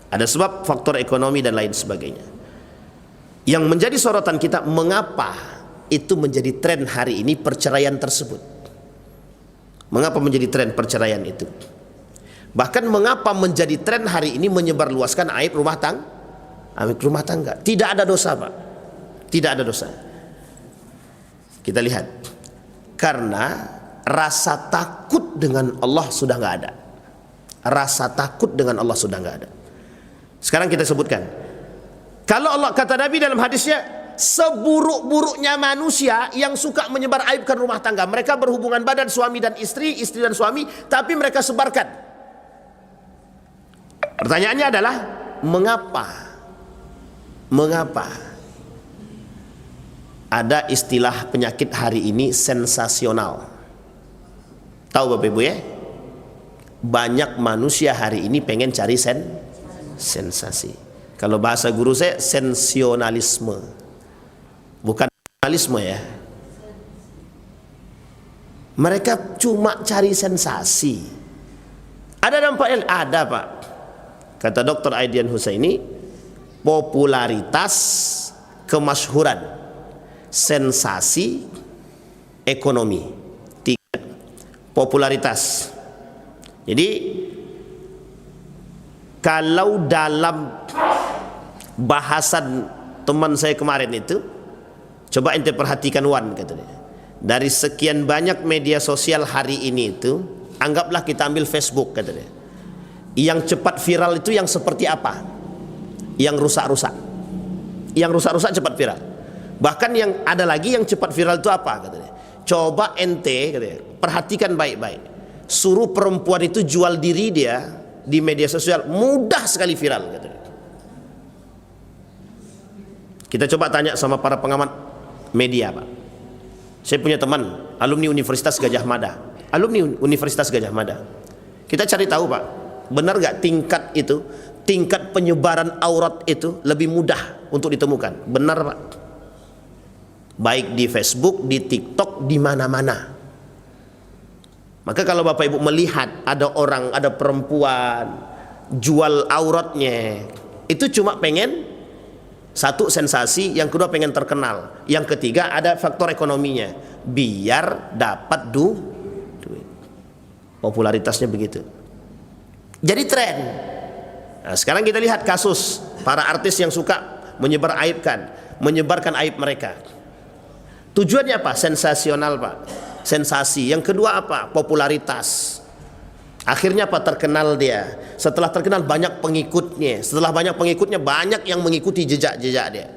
Ada sebab faktor ekonomi dan lain sebagainya. Yang menjadi sorotan kita, mengapa itu menjadi tren hari ini perceraian tersebut? Mengapa menjadi tren perceraian itu? Bahkan mengapa menjadi tren hari ini menyebarluaskan aib rumah tangga? Tidak ada dosa, Pak. Tidak ada dosa. Kita lihat. Karena rasa takut dengan Allah sudah nggak ada. Rasa takut dengan Allah sudah nggak ada. Sekarang kita sebutkan. Kalau Allah, kata Nabi dalam hadisnya, seburuk-buruknya manusia yang suka menyebar aibkan rumah tangga. Mereka berhubungan badan suami dan istri, istri dan suami, tapi mereka sebarkan. Pertanyaannya adalah, mengapa? Mengapa? Ada istilah penyakit hari ini sensasional. Tahu Bapak Ibu ya? Banyak manusia hari ini pengen cari sensasi. Kalau bahasa guru saya, sensionalisme, bukan nasionalisme ya. Mereka cuma cari sensasi. Ada dampaknya? Ada, Pak. Kata Dr. Aidian Husaini, popularitas, kemasyhuran, sensasi, ekonomi. Tiga. Popularitas. Jadi kalau dalam bahasan teman saya kemarin itu, coba ente perhatikan Wan, katanya. Dari sekian banyak media sosial hari ini itu, anggaplah kita ambil Facebook, katanya. Yang cepat viral itu yang seperti apa? Yang rusak-rusak. Yang rusak-rusak cepat viral. Bahkan yang ada lagi yang cepat viral itu apa, katanya. Coba ente, katanya, perhatikan baik-baik. Suruh perempuan itu jual diri dia di media sosial, mudah sekali viral, katanya. Kita coba tanya sama para pengamat media, Pak. Saya punya teman alumni Universitas Gajah Mada. Alumni Universitas Gajah Mada. Kita cari tahu, Pak, benar gak tingkat penyebaran aurat itu lebih mudah untuk ditemukan? Benar, Pak. Baik di Facebook, di TikTok, di mana-mana. Maka kalau Bapak Ibu melihat ada orang, ada perempuan jual auratnya, itu cuma pengen satu, sensasi, yang kedua pengen terkenal, yang ketiga ada faktor ekonominya, biar dapat duit. Popularitasnya begitu. Jadi tren. Nah, sekarang kita lihat kasus para artis yang suka menyebarkan aib mereka. Tujuannya apa? Sensasional, Pak. Sensasi. Yang kedua apa? Popularitas. Akhirnya apa? Terkenal dia. Setelah terkenal banyak pengikutnya. Setelah banyak pengikutnya, banyak yang mengikuti jejak-jejak dia.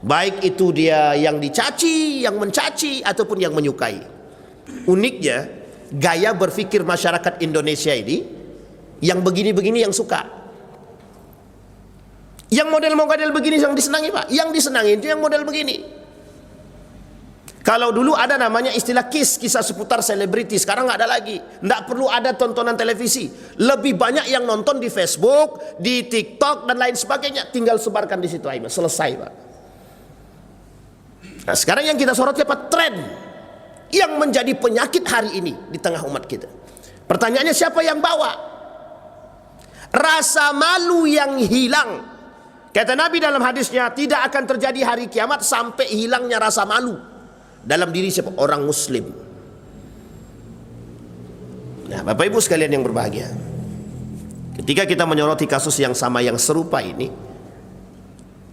Baik itu dia yang dicaci, yang mencaci, ataupun yang menyukai. Uniknya, gaya berpikir masyarakat Indonesia ini, yang begini-begini yang suka. Yang model-model begini yang disenangi, Pak. Yang disenangi itu yang model begini. Kalau dulu ada namanya istilah kisah seputar selebriti, sekarang nggak ada lagi. Nggak perlu ada tontonan televisi. Lebih banyak yang nonton di Facebook, di TikTok dan lain sebagainya. Tinggal sebarkan di situ aja, selesai, Pak. Nah, sekarang yang kita sorotnya apa? Tren yang menjadi penyakit hari ini di tengah umat kita. Pertanyaannya, siapa yang bawa? Rasa malu yang hilang. Kata Nabi dalam hadisnya, tidak akan terjadi hari kiamat sampai hilangnya rasa malu dalam diri siapa? Orang muslim. Nah, Bapak Ibu sekalian yang berbahagia, ketika kita menyoroti kasus yang sama, yang serupa ini,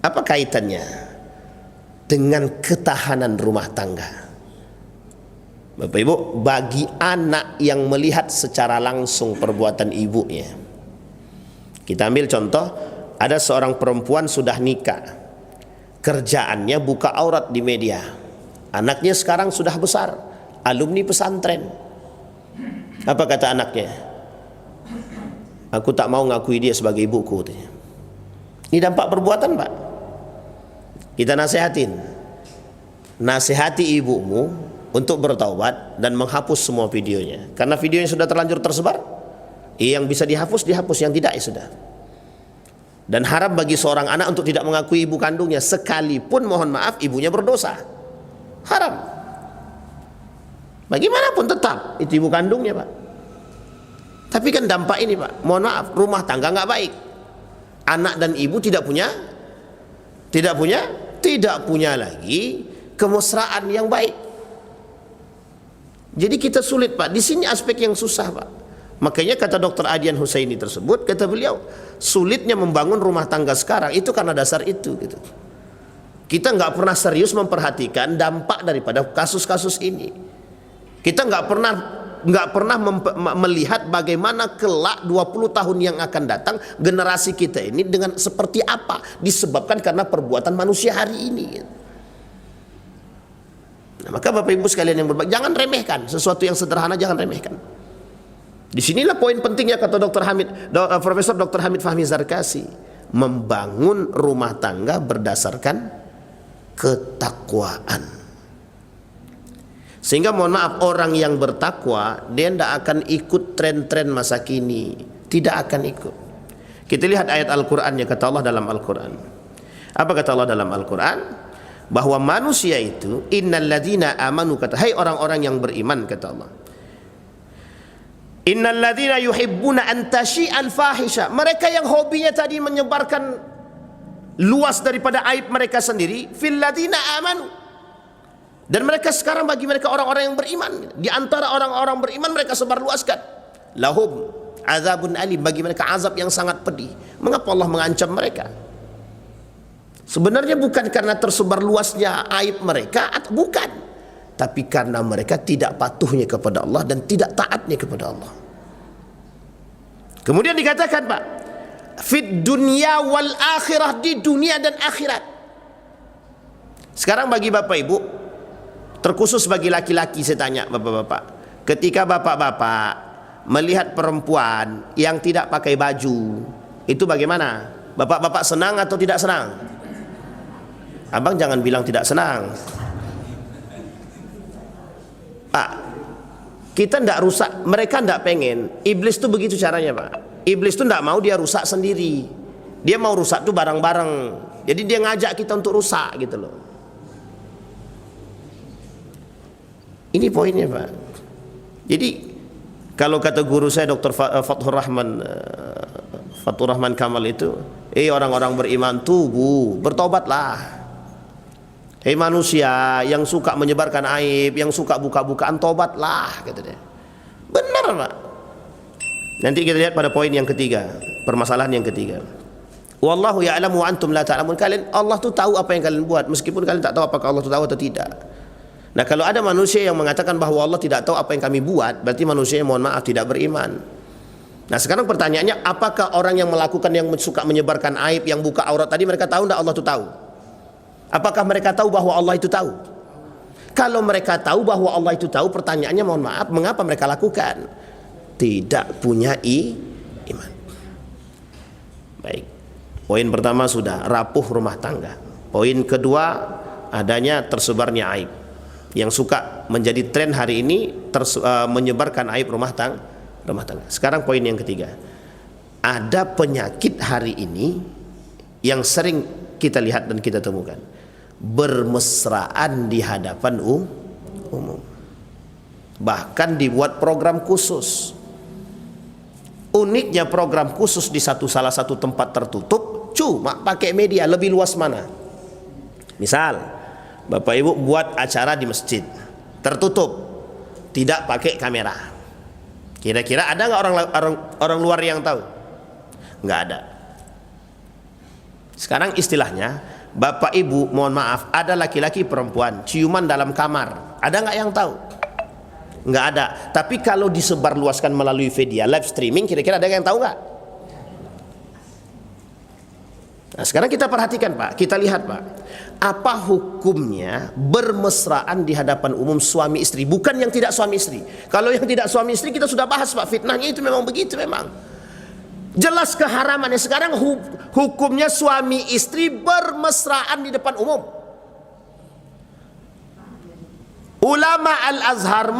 apa kaitannya dengan ketahanan rumah tangga? Bapak Ibu, bagi anak yang melihat secara langsung perbuatan ibunya, kita ambil contoh, ada seorang perempuan sudah nikah, kerjaannya buka aurat di media. Anaknya sekarang sudah besar, alumni pesantren. Apa kata anaknya? Aku tak mau ngakui dia sebagai ibuku. Ini dampak perbuatan, Pak. Kita nasihati ibumu untuk bertaubat dan menghapus semua videonya. Karena videonya sudah terlanjur tersebar, yang bisa dihapus, yang tidak ya sudah. Dan haram bagi seorang anak untuk tidak mengakui ibu kandungnya, sekalipun mohon maaf ibunya berdosa. Haram. Bagaimanapun tetap itu ibu kandungnya, Pak. Tapi kan dampak ini, Pak, mohon maaf, rumah tangga nggak baik. Anak dan ibu tidak punya lagi kemesraan yang baik. Jadi kita sulit, Pak. Di sini aspek yang susah, Pak. Makanya kata Dr. Adian Husaini tersebut, kata beliau, sulitnya membangun rumah tangga sekarang itu karena dasar itu, gitu. Kita nggak pernah serius memperhatikan dampak daripada kasus-kasus ini. Kita nggak pernah melihat bagaimana kelak 20 tahun yang akan datang generasi kita ini dengan seperti apa, disebabkan karena perbuatan manusia hari ini. Nah, maka Bapak Ibu sekalian yang berbahagia, jangan remehkan sesuatu yang sederhana, jangan remehkan. Disinilah poin pentingnya kata Profesor Dr. Hamid Fahmi Zarkasi, membangun rumah tangga berdasarkan ketakwaan. Sehingga mohon maaf, orang yang bertakwa dia tidak akan ikut tren-tren masa kini, tidak akan ikut. Kita lihat ayat Al-Qur'annya, kata Allah dalam Al-Qur'an. Apa kata Allah dalam Al-Qur'an? Bahwa manusia itu, innal ladzina amanu, kata hai orang-orang yang beriman, kata Allah. Innal ladzina yuhibbuna an tashi'al fahisha, mereka yang hobinya tadi menyebarkan luas daripada aib mereka sendiri, fil ladzina amanu. Dan mereka sekarang bagi mereka orang-orang yang beriman, di antara orang-orang beriman mereka sebarluaskan. Lahum azabun alim, bagi mereka azab yang sangat pedih. Mengapa Allah mengancam mereka? Sebenarnya bukan karena tersebar luasnya aib mereka, bukan, tapi karena mereka tidak patuhnya kepada Allah dan tidak taatnya kepada Allah. Kemudian dikatakan, Pak, fit dunya wal akhirah, di dunia dan akhirat. Sekarang bagi Bapak Ibu, terkhusus bagi laki-laki saya tanya Bapak-bapak, ketika Bapak-bapak melihat perempuan yang tidak pakai baju, itu bagaimana? Bapak-bapak senang atau tidak senang? Abang jangan bilang tidak senang. Pak, kita tidak rusak, mereka tidak pengen. Iblis itu begitu caranya, Pak. Iblis itu tidak mau dia rusak sendiri. Dia mau rusak tuh bareng-bareng. Jadi dia ngajak kita untuk rusak gitu loh. Ini poinnya, Pak. Jadi kalau kata guru saya Dr. Fathur Rahman Kamal itu, orang-orang beriman, tubuh, bertobatlah. Manusia yang suka menyebarkan aib, yang suka buka-bukaan, tobatlah, kata dia. Benar, Pak. Nanti kita lihat pada poin yang ketiga, permasalahan yang ketiga. Wallahu ya'lamu wa antum la ta'lamun. Kalian, Allah tuh tahu apa yang kalian buat, meskipun kalian tak tahu apakah Allah tuh tahu atau tidak. Nah, kalau ada manusia yang mengatakan bahwa Allah tidak tahu apa yang kami buat, berarti manusia yang mohon maaf tidak beriman. Nah, sekarang pertanyaannya, apakah orang yang melakukan, yang suka menyebarkan aib, yang buka aurat tadi, mereka tahu tidak Allah itu tahu? Apakah mereka tahu bahwa Allah itu tahu? Kalau mereka tahu bahwa Allah itu tahu, pertanyaannya mohon maaf, mengapa mereka lakukan? Tidak punya iman. Baik. Poin pertama sudah, rapuh rumah tangga. Poin kedua, adanya tersebarnya aib. Yang suka menjadi tren hari ini menyebarkan aib rumah tangga. Sekarang poin yang ketiga, ada penyakit hari ini yang sering kita lihat dan kita temukan, bermesraan di hadapan umum, bahkan dibuat program khusus. Uniknya program khusus di salah satu tempat tertutup, cuma pakai media, lebih luas mana? Misal Bapak Ibu buat acara di masjid tertutup, tidak pakai kamera, kira-kira ada nggak orang luar yang tahu? Nggak ada. Sekarang istilahnya, Bapak Ibu mohon maaf, ada laki-laki perempuan ciuman dalam kamar, ada nggak yang tahu? Nggak ada. Tapi kalau disebarluaskan melalui media live streaming, kira-kira ada yang tahu nggak? Nah, sekarang kita perhatikan, Pak, kita lihat, Pak, apa hukumnya bermesraan di hadapan umum suami istri, bukan yang tidak suami istri. Kalau yang tidak suami istri kita sudah bahas, Pak, fitnahnya itu memang begitu memang. Jelas keharamannya. Sekarang hukumnya suami istri bermesraan di depan umum. Ulama Al-Azhar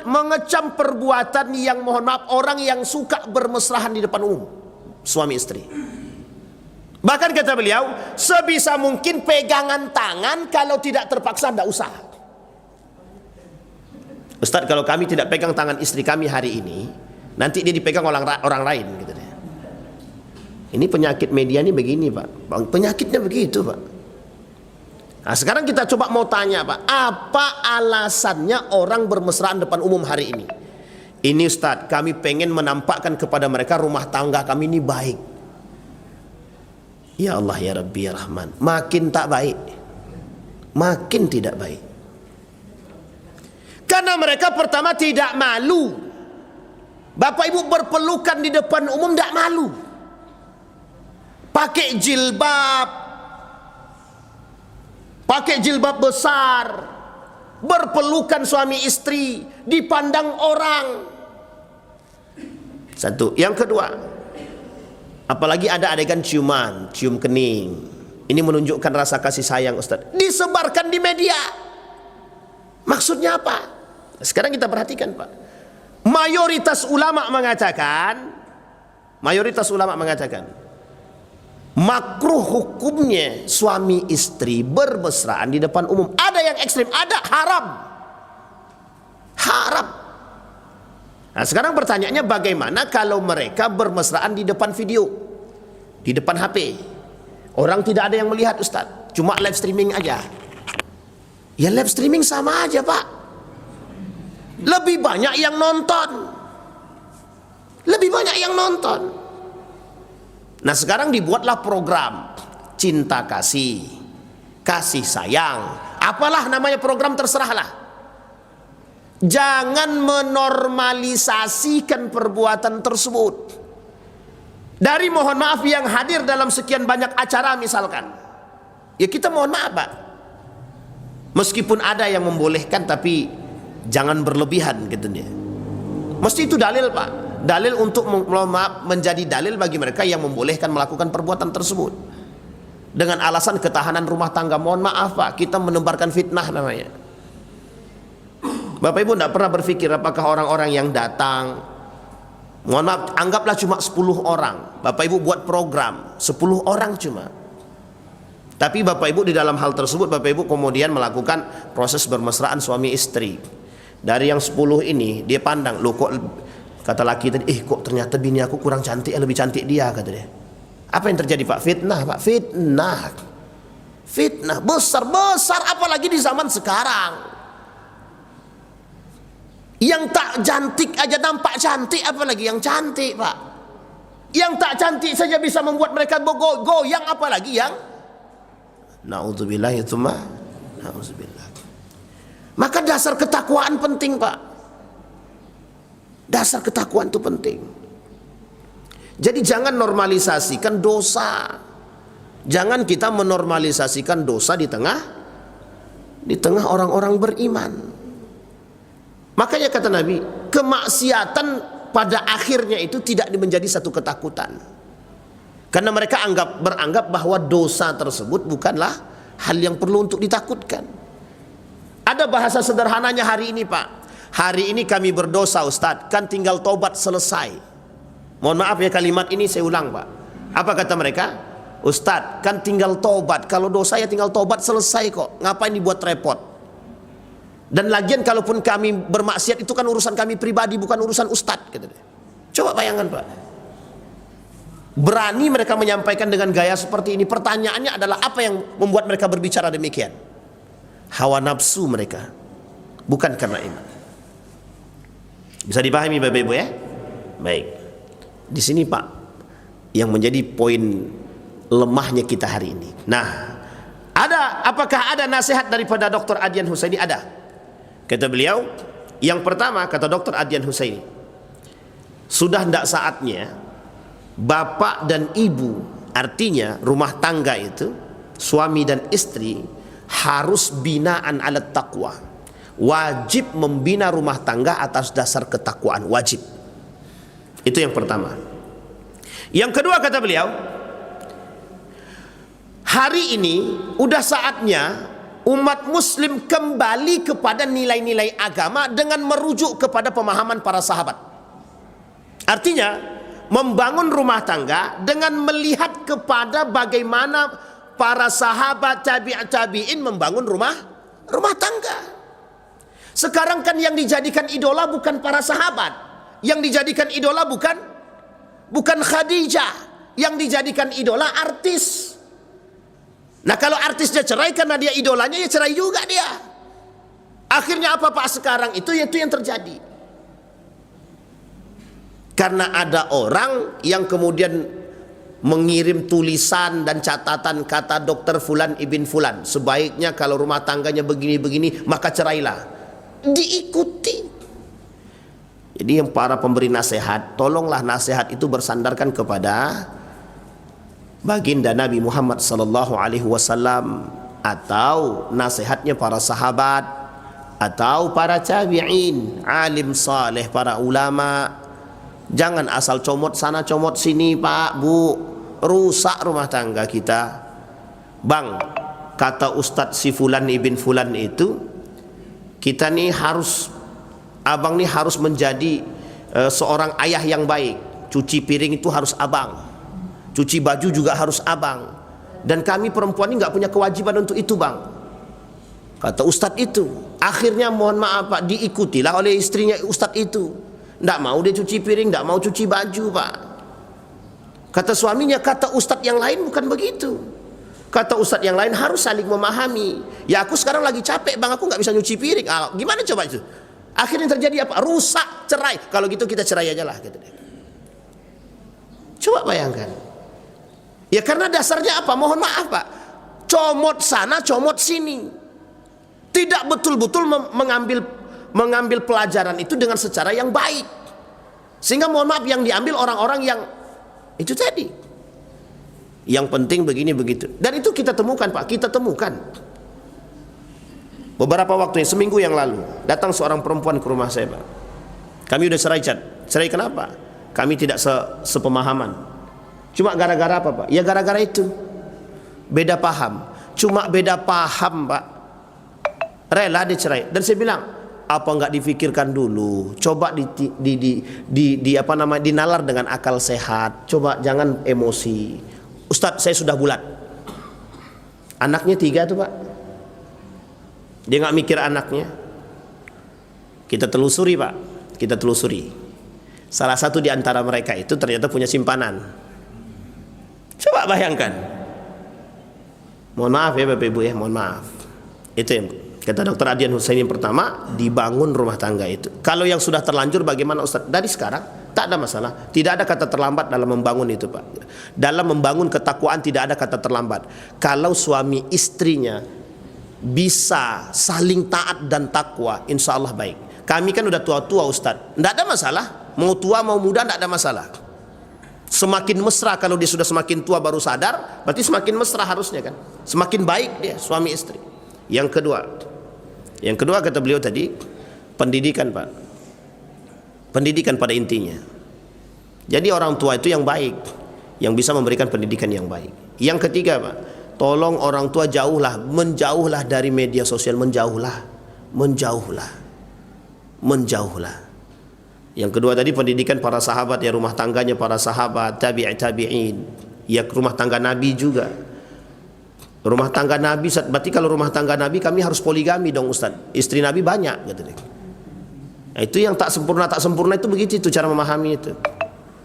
mengecam perbuatan yang, mohon maaf, orang yang suka bermesraan di depan umum, suami istri. Bahkan kata beliau, sebisa mungkin pegangan tangan, kalau tidak terpaksa tidak usah. Ustaz, kalau kami tidak pegang tangan istri kami hari ini, nanti dia dipegang orang lain gitu deh. Ini penyakit media ini begini Pak, penyakitnya begitu Pak. Nah sekarang kita coba mau tanya Pak, apa alasannya orang bermesraan depan umum hari ini? Ini Ustaz, kami pengen menampakkan kepada mereka rumah tangga kami ini baik. Ya Allah ya Rabbi ya Rahman, makin tak baik, makin tidak baik. Karena mereka pertama tidak malu. Bapak ibu berpelukan di depan umum tidak malu. Pakai jilbab besar, berpelukan suami istri, dipandang orang. Satu. Yang kedua, apalagi ada adegan ciuman, cium kening, ini menunjukkan rasa kasih sayang Ustaz, disebarkan di media. Maksudnya apa? Sekarang kita perhatikan Pak, mayoritas ulama mengatakan makruh hukumnya suami istri bermesraan di depan umum. Ada yang ekstrim, ada haram. Nah sekarang pertanyaannya, bagaimana kalau mereka bermesraan di depan video, di depan HP, orang tidak ada yang melihat Ustaz, cuma live streaming aja. Ya live streaming sama aja Pak, lebih banyak yang nonton. Nah sekarang dibuatlah program cinta kasih sayang, apalah namanya program, terserahlah. Jangan menormalisasikan perbuatan tersebut. Dari, mohon maaf, yang hadir dalam sekian banyak acara misalkan, ya kita mohon maaf Pak, meskipun ada yang membolehkan tapi jangan berlebihan gitu dia. Mesti itu dalil Pak, dalil untuk menjadi dalil bagi mereka yang membolehkan melakukan perbuatan tersebut dengan alasan ketahanan rumah tangga. Mohon maaf Pak, kita menebarkan fitnah namanya. Bapak Ibu tidak pernah berpikir apakah orang-orang yang datang, mohon maaf, anggaplah cuma 10 orang, Bapak Ibu buat program 10 orang cuma, tapi Bapak Ibu di dalam hal tersebut Bapak Ibu kemudian melakukan proses bermesraan suami istri. Dari yang 10 ini dia pandang, loh kok, kata laki tadi, kok ternyata bini aku kurang cantik, lebih cantik dia, kata dia. Apa yang terjadi Pak? Fitnah Pak, fitnah besar, apalagi di zaman sekarang. Yang tak cantik aja nampak cantik, apalagi yang cantik Pak. Yang tak cantik saja bisa membuat mereka goyang, apalagi yang na'udzubillah itu mah, na'udzubillah. Maka dasar ketakwaan penting Pak. Dasar ketakwaan itu penting. Jadi jangan normalisasikan dosa. Jangan kita menormalisasikan dosa di tengah orang-orang beriman. Makanya kata Nabi, kemaksiatan pada akhirnya itu tidak menjadi satu ketakutan. Karena mereka beranggap bahwa dosa tersebut bukanlah hal yang perlu untuk ditakutkan. Ada bahasa sederhananya hari ini Pak, hari ini kami berdosa Ustadz, kan tinggal tobat selesai. Mohon maaf ya kalimat ini saya ulang Pak. Apa kata mereka? Ustadz kan tinggal tobat, kalau dosa ya tinggal tobat selesai kok, ngapain dibuat repot. Dan lagian kalaupun kami bermaksiat itu kan urusan kami pribadi, bukan urusan Ustadz, gitu deh. Coba bayangkan Pak, berani mereka menyampaikan dengan gaya seperti ini. Pertanyaannya adalah apa yang membuat mereka berbicara demikian? Hawa nafsu mereka, bukan karena iman. Bisa dipahami Bapak Ibu ya? Baik. Di sini Pak yang menjadi poin lemahnya kita hari ini. Nah, apakah ada nasihat daripada Dr. Adyan Husaini? Ada. Kata beliau, yang pertama kata Dr. Adyan Husaini, sudah tidak saatnya bapak dan ibu, artinya rumah tangga itu suami dan istri, harus binaan alat taqwa. Wajib membina rumah tangga atas dasar ketakwaan, wajib. Itu yang pertama. Yang kedua kata beliau, hari ini udah saatnya umat muslim kembali kepada nilai-nilai agama dengan merujuk kepada pemahaman para sahabat. Artinya membangun rumah tangga dengan melihat kepada bagaimana para sahabat tabi'in membangun rumah tangga. Sekarang kan yang dijadikan idola bukan para sahabat, yang dijadikan idola bukan Khadijah, yang dijadikan idola artis. Nah kalau artisnya cerai karena dia idolanya, ya cerai juga dia. Akhirnya apa Pak sekarang itu yang terjadi. Karena ada orang yang kemudian mengirim tulisan dan catatan kata dokter Fulan ibn Fulan, sebaiknya kalau rumah tangganya begini-begini maka cerailah. Diikuti. Jadi yang para pemberi nasihat, tolonglah nasihat itu bersandarkan kepada baginda Nabi Muhammad sallallahu alaihi wasallam, atau nasihatnya para sahabat, atau para tabi'in, alim saleh, para ulama. Jangan asal comot sana comot sini Pak Bu, rusak rumah tangga kita. Bang, kata Ustadz si Fulan ibn Fulan itu, kita nih harus, abang nih harus menjadi seorang ayah yang baik. Cuci piring itu harus abang, cuci baju juga harus abang, dan kami perempuan ini nggak punya kewajiban untuk itu bang, kata Ustadz itu. Akhirnya mohon maaf Pak, diikutilah oleh istrinya Ustadz itu. Nggak mau dia cuci piring, nggak mau cuci baju Pak. Kata suaminya, kata Ustadz yang lain bukan begitu. Kata Ustadz yang lain harus saling memahami. Ya aku sekarang lagi capek bang, aku nggak bisa nyuci piring. Gimana coba itu? Akhirnya terjadi apa? Rusak, cerai. Kalau gitu kita cerai aja lah, gitu. Coba bayangkan. Ya karena dasarnya apa? Mohon maaf Pak, comot sana comot sini. Tidak betul-betul mengambil pelajaran itu dengan secara yang baik, sehingga mohon maaf yang diambil orang-orang yang itu tadi. Yang penting begini begitu. Dan itu kita temukan Pak, kita temukan. Beberapa waktu, seminggu yang lalu, datang seorang perempuan ke rumah saya Pak. Kami udah cerai Cat. Cerai kenapa? Kami tidak sepemahaman. Cuma gara-gara apa Pak? Ya gara-gara itu, beda paham. Cuma beda paham Pak, rela dicerai. Dan saya bilang, apa enggak difikirkan dulu? Coba apa namanya, dinalar dengan akal sehat. Coba jangan emosi. Ustadz saya sudah bulat, anaknya 3 tuh Pak, dia nggak mikir anaknya. Kita telusuri Pak, kita telusuri. Salah satu di antara mereka itu ternyata punya simpanan. Coba bayangkan. Mohon maaf ya Bapak Ibu ya, mohon maaf. Itu yang kata Dr. Adian Husaini yang pertama, dibangun rumah tangga itu. Kalau yang sudah terlanjur bagaimana Ustaz? Dari sekarang tak ada masalah. Tidak ada kata terlambat dalam membangun itu Pak. Dalam membangun ketakwaan tidak ada kata terlambat. Kalau suami istrinya bisa saling taat dan takwa, insya Allah baik. Kami kan udah tua-tua Ustaz, tidak ada masalah. Mau tua mau muda tidak ada masalah. Semakin mesra, kalau dia sudah semakin tua baru sadar, berarti semakin mesra harusnya kan. Semakin baik dia suami istri. Yang kedua kata beliau tadi, pendidikan Pak. Pendidikan pada intinya. Jadi orang tua itu yang baik, yang bisa memberikan pendidikan yang baik. Yang ketiga Pak, tolong orang tua menjauhlah dari media sosial, menjauhlah. Yang kedua tadi pendidikan para sahabat, ya rumah tangganya para sahabat, tabi'in, ya rumah tangga Nabi juga. Rumah tangga Nabi, berarti kalau rumah tangga Nabi kami harus poligami dong Ustaz. Istri Nabi banyak gitu deh. Nah, itu yang tak sempurna itu begitu, itu cara memahami itu.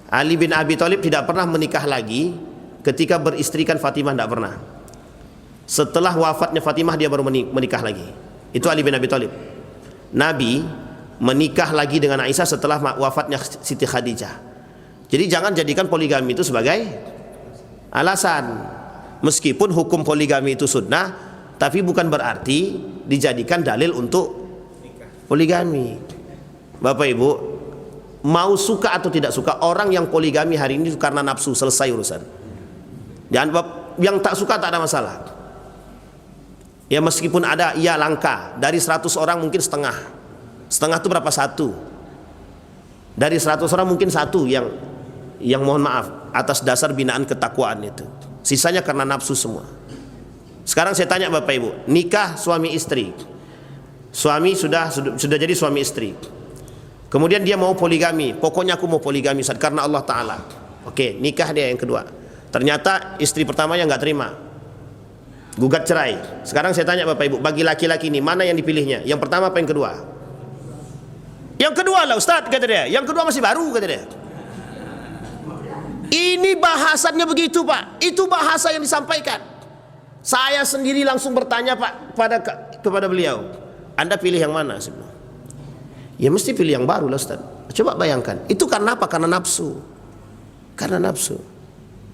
Ali bin Abi Thalib tidak pernah menikah lagi ketika beristrikan Fatimah, tidak pernah. Setelah wafatnya Fatimah dia baru menikah lagi. Itu Ali bin Abi Thalib. Nabi menikah lagi dengan Aisyah setelah wafatnya Siti Khadijah. Jadi jangan jadikan poligami itu sebagai alasan. Meskipun hukum poligami itu sunnah, tapi bukan berarti dijadikan dalil untuk poligami. Bapak Ibu, mau suka atau tidak suka, orang yang poligami hari ini karena nafsu, selesai urusan. Dan yang tak suka tak ada masalah. Ya meskipun ada, ya langka. Dari 100 orang mungkin setengah itu berapa? 1. Dari 100 orang mungkin 1 yang mohon maaf atas dasar binaan ketakwaan itu. Sisanya karena nafsu semua. Sekarang saya tanya Bapak Ibu, nikah suami istri. Suami sudah jadi suami istri. Kemudian dia mau poligami. Pokoknya aku mau poligami Ustaz, karena Allah Ta'ala. Oke, nikah dia yang kedua. Ternyata istri pertamanya nggak terima, gugat cerai. Sekarang saya tanya Bapak Ibu, bagi laki-laki ini mana yang dipilihnya? Yang pertama apa yang kedua? Yang kedua lah Ustaz, kata dia. Yang kedua masih baru, kata dia. Ini bahasannya begitu Pak. Itu bahasa yang disampaikan. Saya sendiri langsung bertanya Pak kepada beliau, Anda pilih yang mana? Ya mesti pilih yang baru lah Ustaz. Coba bayangkan, itu karena apa? Karena nafsu. Karena nafsu,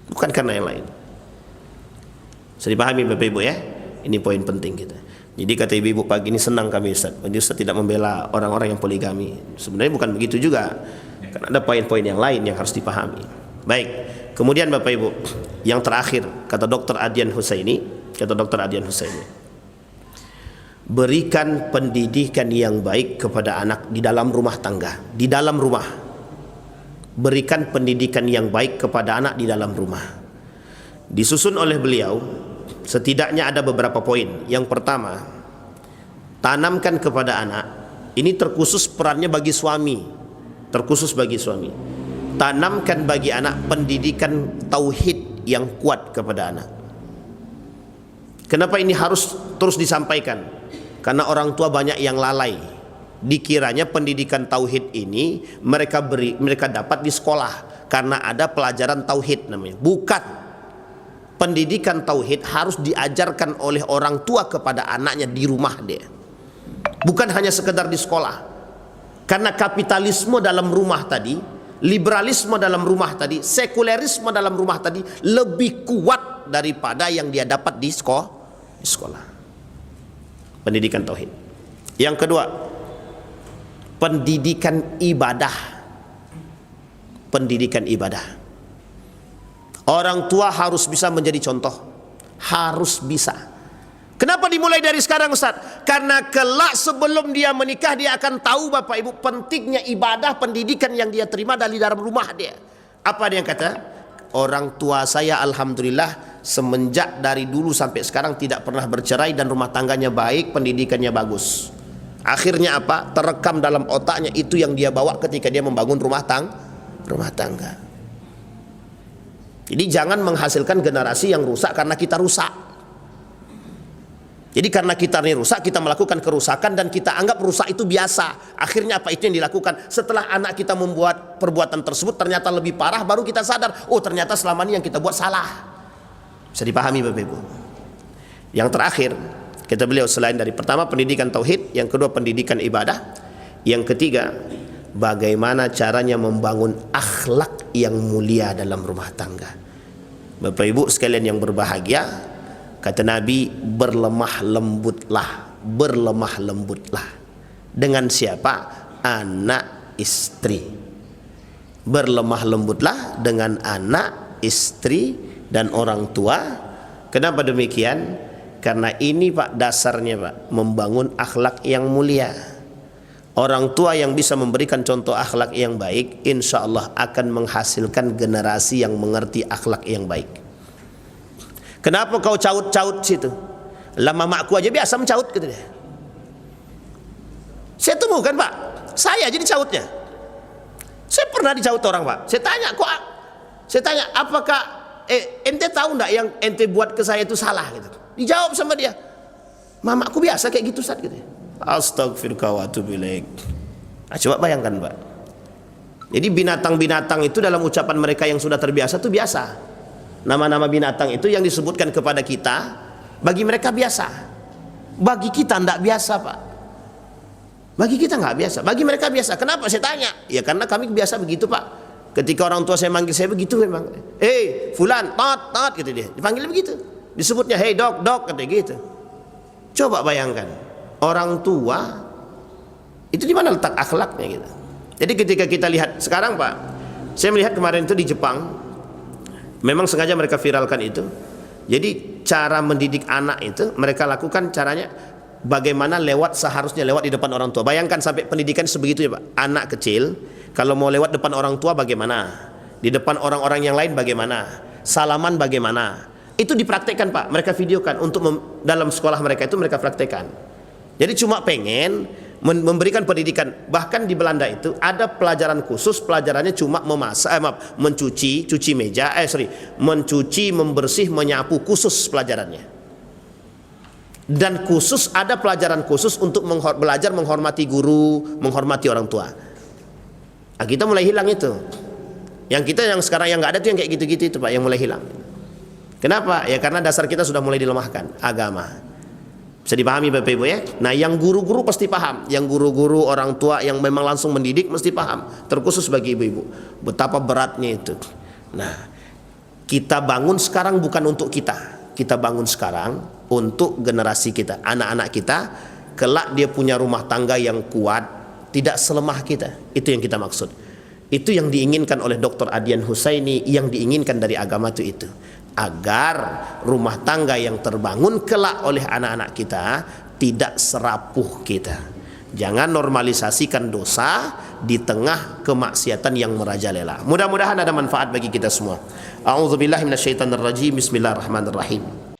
bukan karena yang lain. Bisa dipahami Bapak Ibu ya? Ini poin penting kita. Jadi kata ibu-ibu, pagi ini senang kami Ustaz. Jadi Ustaz tidak membela orang-orang yang poligami. Sebenarnya bukan begitu juga. Karena ada poin-poin yang lain yang harus dipahami. Baik. Kemudian Bapak Ibu, yang terakhir kata Dr. Adyan Husaini, berikan pendidikan yang baik kepada anak di dalam rumah tangga, di dalam rumah. Berikan pendidikan yang baik kepada anak di dalam rumah. Disusun oleh beliau, setidaknya ada beberapa poin. Yang pertama, tanamkan kepada anak, ini terkhusus perannya bagi suami, terkhusus bagi suami. Tanamkan bagi anak pendidikan tauhid yang kuat kepada anak. Kenapa ini harus terus disampaikan? Karena orang tua banyak yang lalai. Dikiranya pendidikan tauhid ini mereka dapat di sekolah karena ada pelajaran tauhid namanya. Bukan. Pendidikan tauhid harus diajarkan oleh orang tua kepada anaknya di rumah dia. Bukan hanya sekedar di sekolah. Karena kapitalisme dalam rumah tadi, liberalisme dalam rumah tadi, sekulerisme dalam rumah tadi lebih kuat daripada yang dia dapat di sekolah. Pendidikan tauhid. Yang kedua, pendidikan ibadah. Pendidikan ibadah. Orang tua harus bisa menjadi contoh. Harus bisa. Kenapa dimulai dari sekarang Ustaz? Karena kelak sebelum dia menikah dia akan tahu Bapak Ibu pentingnya ibadah, pendidikan yang dia terima dari dalam rumah dia. Apa dia kata? Orang tua saya alhamdulillah semenjak dari dulu sampai sekarang tidak pernah bercerai dan rumah tangganya baik, pendidikannya bagus. Akhirnya apa? Terekam dalam otaknya itu yang dia bawa ketika dia membangun rumah tangga. Jadi jangan menghasilkan generasi yang rusak karena kita rusak. Jadi karena kita ini rusak, kita melakukan kerusakan dan kita anggap rusak itu biasa. Akhirnya apa itu yang dilakukan? Setelah anak kita membuat perbuatan tersebut ternyata lebih parah, baru kita sadar, oh ternyata selama ini yang kita buat salah. Bisa dipahami Bapak Ibu. Yang terakhir, kata beliau, selain dari pertama pendidikan tauhid, yang kedua pendidikan ibadah, yang ketiga bagaimana caranya membangun akhlak yang mulia dalam rumah tangga. Bapak Ibu sekalian yang berbahagia, kata Nabi, berlemah lembutlah. Dengan siapa? Anak istri. Berlemah lembutlah dengan anak, istri dan orang tua. Kenapa demikian? Karena ini Pak dasarnya Pak, membangun akhlak yang mulia. Orang tua yang bisa memberikan contoh akhlak yang baik, insya Allah akan menghasilkan generasi yang mengerti akhlak yang baik. Kenapa kau caut-caut situ? Lah mamaku aja biasa mencaut, gitu deh. Saya temukan Pak, saya jadi cautnya. Saya pernah dicaut orang Pak. Saya tanya, apakah ente tahu enggak yang ente buat ke saya itu salah gitu? Dijawab sama dia, mamaku biasa kayak gitu Ustaz, gitu. Astagfirullah wa atubu ilaik. Nah, coba bayangkan Pak. Jadi binatang-binatang itu dalam ucapan mereka yang sudah terbiasa itu biasa. Nama-nama binatang itu yang disebutkan kepada kita, bagi mereka biasa. Bagi kita tidak biasa Pak. Bagi kita nggak biasa, bagi mereka biasa. Kenapa saya tanya? Ya karena kami biasa begitu Pak. Ketika orang tua saya manggil saya begitu memang. Hei fulan, tot gitu dia. Dipanggil begitu. Disebutnya hei dok kata gitu. Coba bayangkan. Orang tua itu di mana letak akhlaknya gitu. Jadi ketika kita lihat sekarang Pak, saya melihat kemarin itu di Jepang, memang sengaja mereka viralkan itu. Jadi cara mendidik anak itu mereka lakukan caranya bagaimana seharusnya lewat di depan orang tua. Bayangkan sampai pendidikan sebegitu ya Pak. Anak kecil kalau mau lewat depan orang tua bagaimana? Di depan orang-orang yang lain bagaimana? Salaman bagaimana? Itu dipraktekkan Pak, mereka videokan untuk dalam sekolah mereka itu mereka praktekkan. Jadi cuma pengen memberikan pendidikan. Bahkan di Belanda itu ada pelajaran khusus, pelajarannya cuma mencuci, mencuci, membersih, menyapu, khusus pelajarannya. Dan khusus ada pelajaran khusus untuk belajar menghormati guru, menghormati orang tua. Nah, kita mulai hilang itu. Yang kita yang sekarang yang nggak ada tuh yang kayak gitu-gitu itu Pak, yang mulai hilang. Kenapa? Ya karena dasar kita sudah mulai dilemahkan, agama. Bisa dipahami Bapak Ibu ya. Nah, yang guru-guru pasti paham, yang guru-guru orang tua yang memang langsung mendidik mesti paham, terkhusus bagi ibu-ibu betapa beratnya itu. Nah, kita bangun sekarang bukan untuk kita bangun sekarang untuk generasi kita, anak-anak kita, kelak dia punya rumah tangga yang kuat, tidak selemah kita. Itu yang kita maksud. Itu yang diinginkan oleh Dr. Adian Husaini, yang diinginkan dari agama itu. Agar rumah tangga yang terbangun kelak oleh anak-anak kita tidak serapuh kita. Jangan normalisasikan dosa di tengah kemaksiatan yang merajalela. Mudah-mudahan ada manfaat bagi kita semua. A'udzubillahi minasyaitonirrajim. Bismillahirrahmanirrahim.